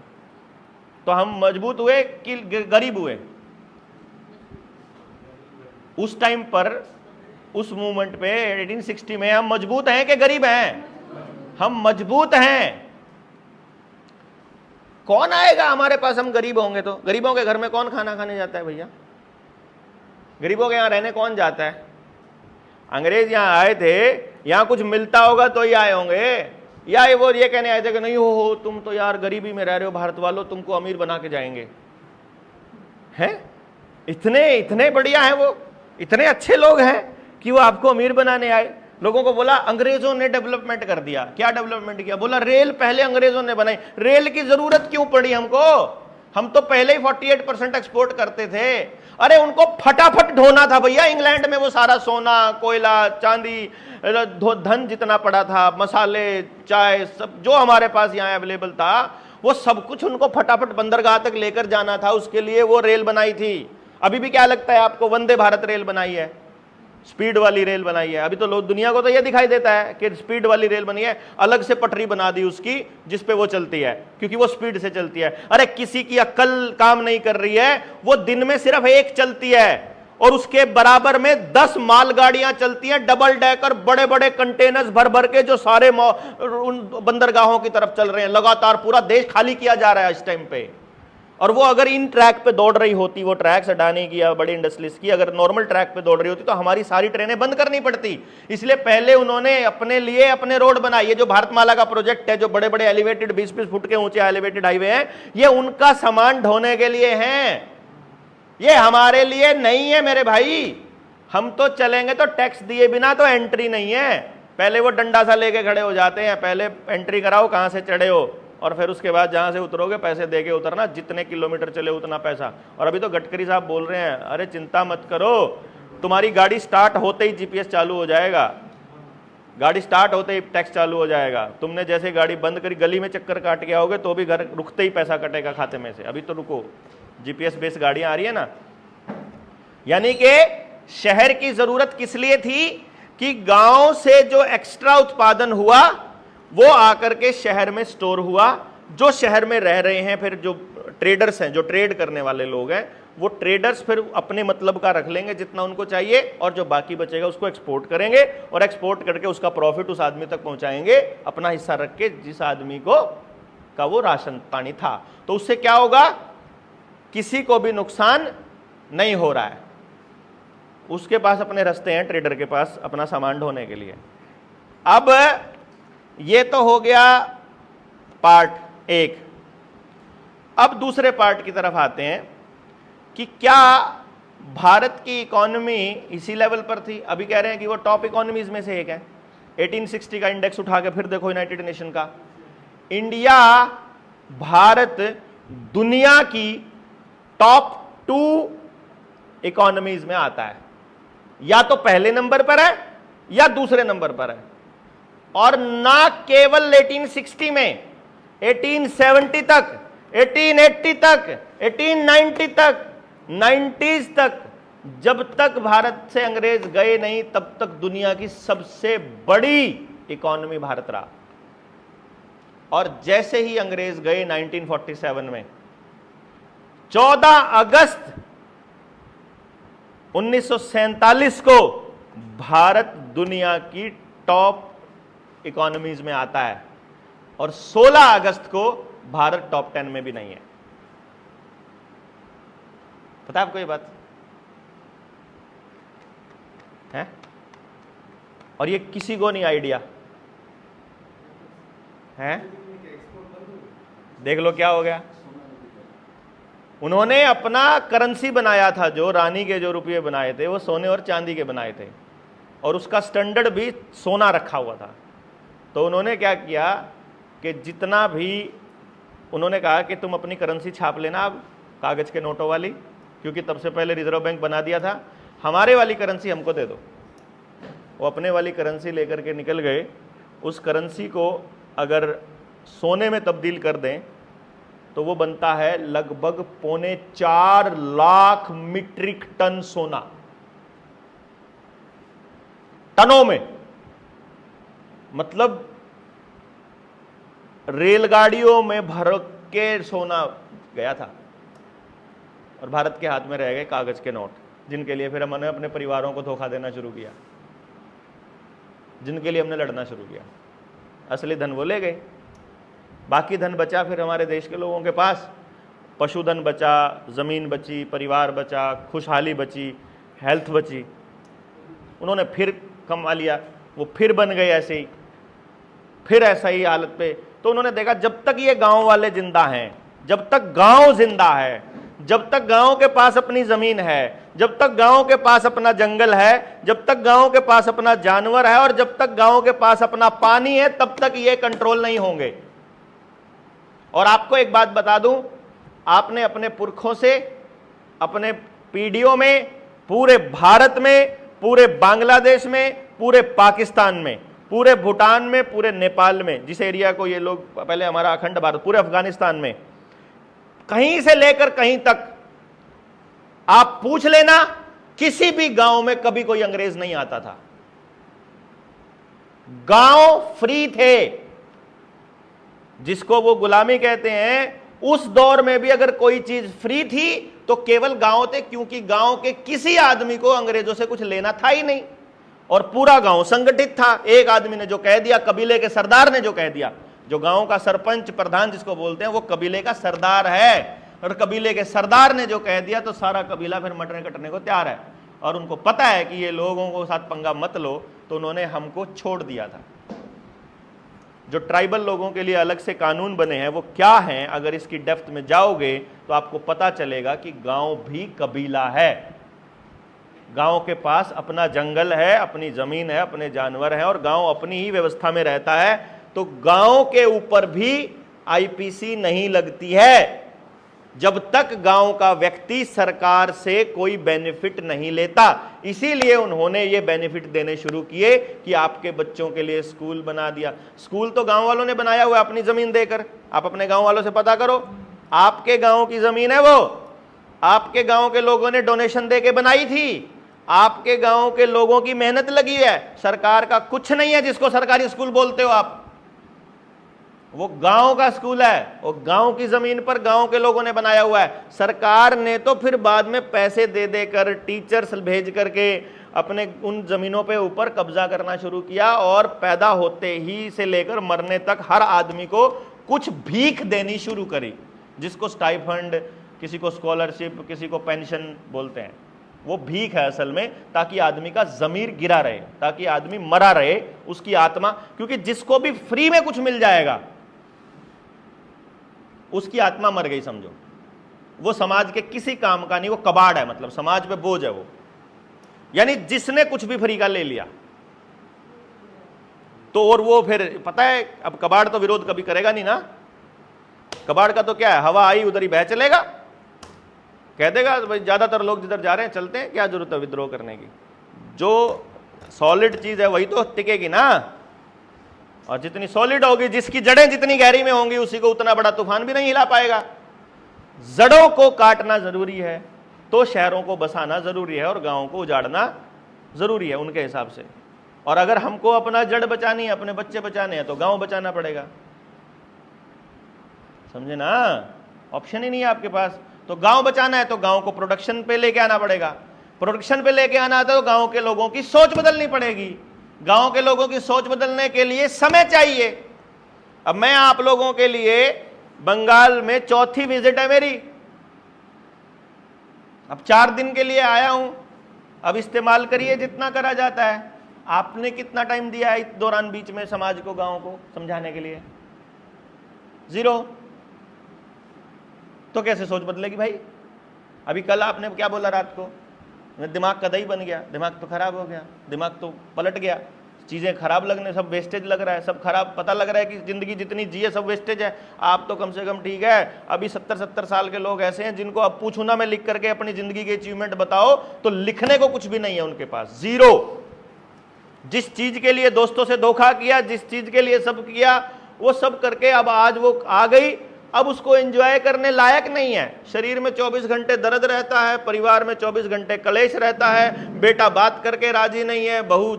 [SPEAKER 2] तो हम मजबूत हुए कि गरीब हुए? उस टाइम पर, उस मूवमेंट पे 1860 में हम मजबूत हैं कि गरीब हैं? हम मजबूत हैं। कौन आएगा हमारे पास हम गरीब होंगे तो? गरीबों के घर में कौन खाना खाने जाता है भैया? गरीबों के यहां रहने कौन जाता है? अंग्रेज यहां आए थे, यहां कुछ मिलता होगा तो ही आए होंगे, या वो ये कहने आए थे कि नहीं हो तुम तो यार गरीबी में रह रहे हो भारत वालों, तुमको अमीर बना के जाएंगे। हैं? इतने बढ़िया हैं वो, इतने अच्छे लोग हैं कि वो आपको अमीर बनाने आए। लोगों को बोला अंग्रेजों ने डेवलपमेंट कर दिया। क्या डेवलपमेंट किया? बोला रेल पहले अंग्रेजों ने बनाई। रेल की जरूरत क्यों पड़ी हमको? हम तो पहले ही 48% एक्सपोर्ट करते थे। अरे उनको फटाफट ढोना था भैया। इंग्लैंड में वो सारा सोना, कोयला, चांदी, धन जितना पड़ा था, मसाले, चाय, सब जो हमारे पास यहाँ अवेलेबल था, वो सब कुछ उनको फटाफट बंदरगाह तक लेकर जाना था। उसके लिए वो रेल बनाई थी। अभी भी क्या लगता है आपको? वंदे भारत रेल बनाई है, स्पीड वाली रेल बनाई है। अभी तो लोग, दुनिया को तो यह दिखाई देता है कि स्पीड वाली रेल बनी है, अलग से पटरी बना दी उसकी जिस पे वो चलती है, क्योंकि वो स्पीड से चलती है। अरे किसी की अक्ल काम नहीं कर रही है, वो दिन में सिर्फ एक चलती है और उसके बराबर में 10 मालगाड़ियां चलती हैं, डबल डेकर, बड़े बड़े कंटेनर्स भर भर के, जो सारे उन बंदरगाहों की तरफ चल रहे हैं। लगातार पूरा देश खाली किया जा रहा है इस टाइम पे। और वो अगर इन ट्रैक पे दौड़ रही होती, वो ट्रैक्स अडानी की या बड़ी इंडस्ट्रीज की, अगर नॉर्मल ट्रैक पे दौड़ रही होती तो हमारी सारी ट्रेनें बंद करनी पड़ती। इसलिए पहले उन्होंने अपने लिए अपने रोड बनाए। ये जो भारतमाला का प्रोजेक्ट है, जो बड़े बड़े एलिवेटेड 20-20 फुट के ऊंचे एलिवेटेड हाईवे हैं, ये उनका सामान ढोने के लिए हैं, ये हमारे लिए नहीं है मेरे भाई। हम तो चलेंगे तो टैक्स दिए बिना तो एंट्री नहीं है। पहले वो डंडा सा लेके खड़े हो जाते हैं, पहले एंट्री कराओ, कहां से चढ़े हो, और फिर उसके बाद जहां से उतरोगे पैसे देके उतरना, जितने किलोमीटर चले उतना पैसा। और अभी तो गडकरी साहब बोल रहे हैं, अरे चिंता मत करो, तुम्हारी गाड़ी स्टार्ट होते ही जीपीएस चालू हो जाएगा, गाड़ी स्टार्ट होते ही टैक्स चालू हो जाएगा। तुमने जैसे गाड़ी बंद करी, गली में चक्कर काट के आओगे तो भी घर रुकते ही पैसा कटेगा खाते में से। अभी तो रुको, जीपीएस बेस्ड गाड़ियां आ रही है ना। यानी कि शहर की जरूरत किस लिए थी कि गांव से जो एक्स्ट्रा उत्पादन हुआ वो आकर के शहर में स्टोर हुआ। जो शहर में रह रहे हैं, फिर जो ट्रेडर्स हैं, जो ट्रेड करने वाले लोग हैं, वो ट्रेडर्स फिर अपने मतलब का रख लेंगे जितना उनको चाहिए, और जो बाकी बचेगा उसको एक्सपोर्ट करेंगे, और एक्सपोर्ट करके उसका प्रॉफिट उस आदमी तक पहुंचाएंगे, अपना हिस्सा रख के, जिस आदमी को का वो राशन पानी था। तो उससे क्या होगा? किसी को भी नुकसान नहीं हो रहा है। उसके पास अपने रास्ते हैं, ट्रेडर के पास अपना सामान ढोने के लिए। अब ये तो हो गया पार्ट एक। अब दूसरे पार्ट की तरफ आते हैं कि क्या भारत की इकोनॉमी इसी लेवल पर थी? अभी कह रहे हैं कि वो टॉप इकोनॉमीज में से एक है। 1860 का इंडेक्स उठा के फिर देखो यूनाइटेड नेशन का, इंडिया, भारत दुनिया की टॉप 2 इकोनॉमीज में आता है। या तो पहले नंबर पर है या दूसरे नंबर पर है। और ना केवल 1860 में, 1870 तक, 1880 तक, 1890 तक, 90s तक, जब तक भारत से अंग्रेज गए नहीं तब तक दुनिया की सबसे बड़ी इकोनॉमी भारत रहा। और जैसे ही अंग्रेज गए 1947 में, 14 अगस्त 1947 को भारत दुनिया की टॉप इकोनॉमीज में आता है, और 16 अगस्त को भारत टॉप 10 में भी नहीं है। पता है आपको ये बात है? और ये किसी को नहीं आइडिया है। देख लो क्या हो गया। उन्होंने अपना करेंसी बनाया था, जो रानी के जो रुपये बनाए थे वो सोने और चांदी के बनाए थे, और उसका स्टैंडर्ड भी सोना रखा हुआ था। तो उन्होंने क्या किया कि जितना भी, उन्होंने कहा कि तुम अपनी करेंसी छाप लेना अब कागज़ के नोटों वाली, क्योंकि तब से पहले रिजर्व बैंक बना दिया था, हमारे वाली करेंसी हमको दे दो। वो अपने वाली करेंसी लेकर के निकल गए। उस करेंसी को अगर सोने में तब्दील कर दें तो वो बनता है लगभग 4.25 लाख मीट्रिक टन सोना, टनों में। मतलब रेलगाड़ियों में भर के सोना गया था, और भारत के हाथ में रह गए कागज के नोट, जिनके लिए फिर हमने अपने परिवारों को धोखा देना शुरू किया, जिनके लिए हमने लड़ना शुरू किया। असली धन वो ले गए, बाकी धन बचा फिर हमारे देश के लोगों के पास। पशुधन बचा, ज़मीन बची, परिवार बचा, खुशहाली बची, हेल्थ बची। उन्होंने फिर कमा लिया, वो फिर बन गए ऐसे ही, फिर ऐसा ही हालत पे। तो उन्होंने देखा जब तक ये गांव वाले जिंदा हैं, जब तक गांव जिंदा है, जब तक गांव के पास अपनी जमीन है, जब तक गांव के पास अपना जंगल है, जब तक गांव के पास अपना जानवर है, और जब तक गांव के पास अपना पानी है, तब तक ये कंट्रोल नहीं होंगे। और आपको एक बात बता दूं, आपने अपने पुरखों से, अपने पीढ़ियों में, पूरे भारत में, पूरे बांग्लादेश में, पूरे पाकिस्तान में, पूरे भूटान में, पूरे नेपाल में, जिस एरिया को ये लोग, पहले हमारा अखंड भारत, पूरे अफगानिस्तान में, कहीं से लेकर कहीं तक आप पूछ लेना, किसी भी गांव में कभी कोई अंग्रेज नहीं आता था। गांव फ्री थे। जिसको वो गुलामी कहते हैं, उस दौर में भी अगर कोई चीज फ्री थी तो केवल गांव थे, क्योंकि गांव के किसी आदमी को अंग्रेजों से कुछ लेना था ही नहीं, और पूरा गांव संगठित था। एक आदमी ने जो कह दिया, कबीले के सरदार ने जो कह दिया, जो गांव का सरपंच प्रधान जिसको बोलते हैं, वो कबीले का सरदार है, और कबीले के सरदार ने जो कह दिया तो सारा कबीला फिर मरने कटने को तैयार है। और उनको पता है कि ये लोगों को साथ पंगा मत लो, तो उन्होंने हमको छोड़ दिया था। जो ट्राइबल लोगों के लिए अलग से कानून बने हैं वो क्या हैं, अगर इसकी डेप्थ में जाओगे तो आपको पता चलेगा कि गांव भी कबीला है। गांव के पास अपना जंगल है, अपनी जमीन है, अपने जानवर हैं, और गांव अपनी ही व्यवस्था में रहता है। तो गांव के ऊपर भी आईपीसी नहीं लगती है जब तक गांव का व्यक्ति सरकार से कोई बेनिफिट नहीं लेता। इसीलिए उन्होंने ये बेनिफिट देने शुरू किए कि आपके बच्चों के लिए स्कूल बना दिया। स्कूल तो गांव वालों ने बनाया हुआ अपनी जमीन देकर। आप अपने गांव वालों से पता करो, आपके गांव की जमीन है वो, आपके गांव के लोगों ने डोनेशन देके बनाई थी, आपके गांव के लोगों की मेहनत लगी है। सरकार का कुछ नहीं है जिसको सरकारी स्कूल बोलते हो आप। वो गांव का स्कूल है, वो गांव की जमीन पर गांव के लोगों ने बनाया हुआ है। सरकार ने तो फिर बाद में पैसे दे देकर, टीचर्स भेज करके अपने उन जमीनों पे ऊपर कब्जा करना शुरू किया, और पैदा होते ही से लेकर मरने तक हर आदमी को कुछ भीख देनी शुरू करी, जिसको स्टाइफंड, किसी को स्कॉलरशिप, किसी को पेंशन बोलते हैं। वो भीख है असल में, ताकि आदमी का जमीर गिरा रहे, ताकि आदमी मरा रहे, उसकी आत्मा, क्योंकि जिसको भी फ्री में कुछ मिल जाएगा उसकी आत्मा मर गई समझो। वो समाज के किसी काम का नहीं, वो कबाड़ है, मतलब समाज पे बोझ है वो। यानी जिसने कुछ भी फ्री का ले लिया तो, और वो फिर पता है, अब कबाड़ तो विरोध कभी करेगा नहीं ना। कबाड़ का तो क्या है, हवा आई उधर ही बह चलेगा, कह देगा भाई ज्यादातर लोग जिधर जा रहे हैं चलते हैं, क्या जरूरत है विद्रोह करने की। जो सॉलिड चीज है वही तो टिकेगी ना, और जितनी सॉलिड होगी, जिसकी जड़ें जितनी गहरी में होंगी, उसी को उतना बड़ा तूफान भी नहीं हिला पाएगा। जड़ों को काटना जरूरी है तो शहरों को बसाना जरूरी है, और गांवों को उजाड़ना जरूरी है उनके हिसाब से। और अगर हमको अपना जड़ बचानी है, अपने बच्चे बचाने हैं, तो गांव बचाना पड़ेगा, समझे ना। ऑप्शन ही नहीं है आपके पास। तो गांव बचाना है तो गांव को प्रोडक्शन पे लेके आना पड़ेगा। प्रोडक्शन पे लेके आना है तो गांव के लोगों की सोच बदलनी पड़ेगी। गांव के लोगों की सोच बदलने के लिए समय चाहिए। अब मैं आप लोगों के लिए बंगाल में चौथी विजिट है मेरी, अब 4 दिन के लिए आया हूं। अब इस्तेमाल करिए जितना करा जाता है। आपने कितना टाइम दिया है इस दौरान बीच में समाज को, गांव को समझाने के लिए? 0। तो कैसे सोच बदलेगी भाई? अभी कल आपने क्या बोला रात को, दिमाग का दही बन गया, दिमाग तो खराब हो गया, दिमाग तो पलट गया, चीज़ें खराब लगने, सब वेस्टेज लग रहा है, सब खराब, पता लग रहा है कि ज़िंदगी जितनी जी है सब वेस्टेज है। आप तो कम से कम ठीक है, अभी 70-70 साल के लोग ऐसे हैं जिनको अब पूछूं ना मैं लिख करके अपनी ज़िंदगी के अचीवमेंट बताओ तो लिखने को कुछ भी नहीं है उनके पास, जीरो। जिस चीज़ के लिए दोस्तों से धोखा किया, जिस चीज़ के लिए सब किया, वो सब करके अब आज वो आ गई, अब उसको एंजॉय करने लायक नहीं है। शरीर में 24 घंटे दर्द रहता है, परिवार में 24 घंटे कलेश रहता है, बेटा बात करके राजी नहीं है, बहू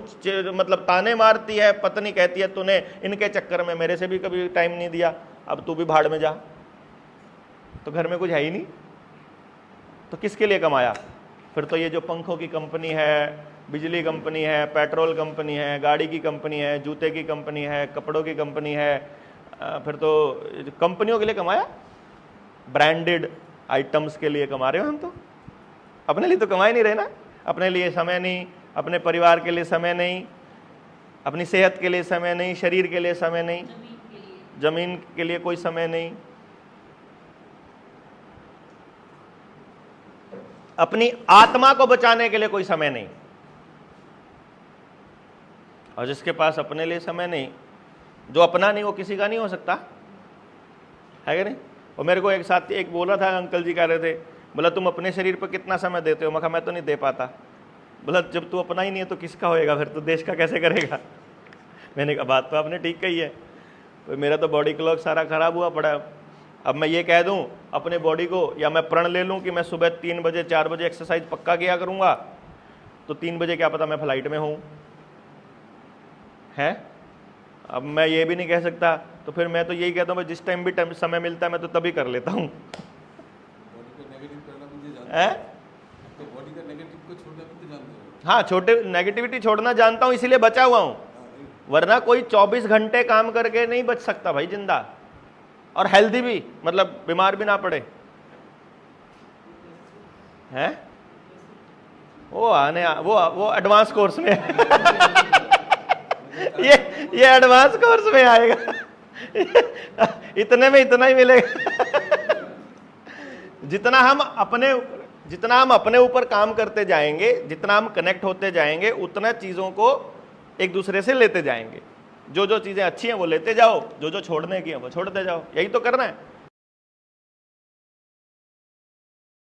[SPEAKER 2] मतलब ताने मारती है, पत्नी कहती है तूने इनके चक्कर में मेरे से भी कभी टाइम नहीं दिया, अब तू भी भाड़ में जा। तो घर में कुछ है ही नहीं, तो किसके लिए कमाया? फिर तो ये जो पंखों की कंपनी है, बिजली कंपनी है, पेट्रोल कंपनी है, गाड़ी की कंपनी है, जूते की कंपनी है, कपड़ों की कंपनी है, फिर तो कंपनियों के लिए कमाया, ब्रांडेड आइटम्स के लिए कमा रहे हो हम। तो अपने लिए तो कमा ही नहीं रहे ना, अपने लिए समय नहीं, अपने परिवार के लिए समय नहीं, अपनी सेहत के लिए समय नहीं, शरीर के लिए समय नहीं, जमीन के लिए कोई समय नहीं, अपनी आत्मा को बचाने के लिए कोई समय नहीं। और जिसके पास अपने लिए समय नहीं, जो अपना नहीं वो किसी का नहीं हो सकता, है कि नहीं? और मेरे को एक साथी एक बोल रहा था, अंकल जी कह रहे थे, बोला तुम अपने शरीर पर कितना समय देते हो? मैं कहा मैं तो नहीं दे पाता। बोला जब तू अपना ही नहीं है तो किसका होएगा, फिर तो देश का कैसे करेगा? मैंने कहा बात तो आपने ठीक कही है, तो मेरा तो बॉडी क्लॉक सारा खराब हुआ पड़ा। अब मैं ये कह दूं अपने बॉडी को, या मैं प्रण ले लूं कि मैं सुबह 3 बजे 4 बजे एक्सरसाइज पक्का किया करूंगा, तो 3 बजे क्या पता मैं फ्लाइट में हूं, है? अब मैं ये भी नहीं कह सकता, तो फिर मैं तो यही कहता हूँ जिस टाइम भी समय मिलता है मैं तो तभी कर लेता हूँ। हाँ, छोटे नेगेटिविटी छोड़ना जानता हूँ, इसीलिए बचा हुआ हूँ, वरना कोई 24 घंटे काम करके नहीं बच सकता भाई जिंदा, और हेल्दी भी, मतलब बीमार भी ना पड़े, हैं? वो एडवांस कोर्स में ये एडवांस कोर्स में आएगा इतने में इतना ही मिलेगा। जितना हम अपने ऊपर काम करते जाएंगे, जितना हम कनेक्ट होते जाएंगे, उतना चीजों को एक दूसरे से लेते जाएंगे। जो जो चीजें अच्छी हैं वो लेते जाओ, जो जो छोड़ने की हैं वो छोड़ते जाओ, यही तो करना है।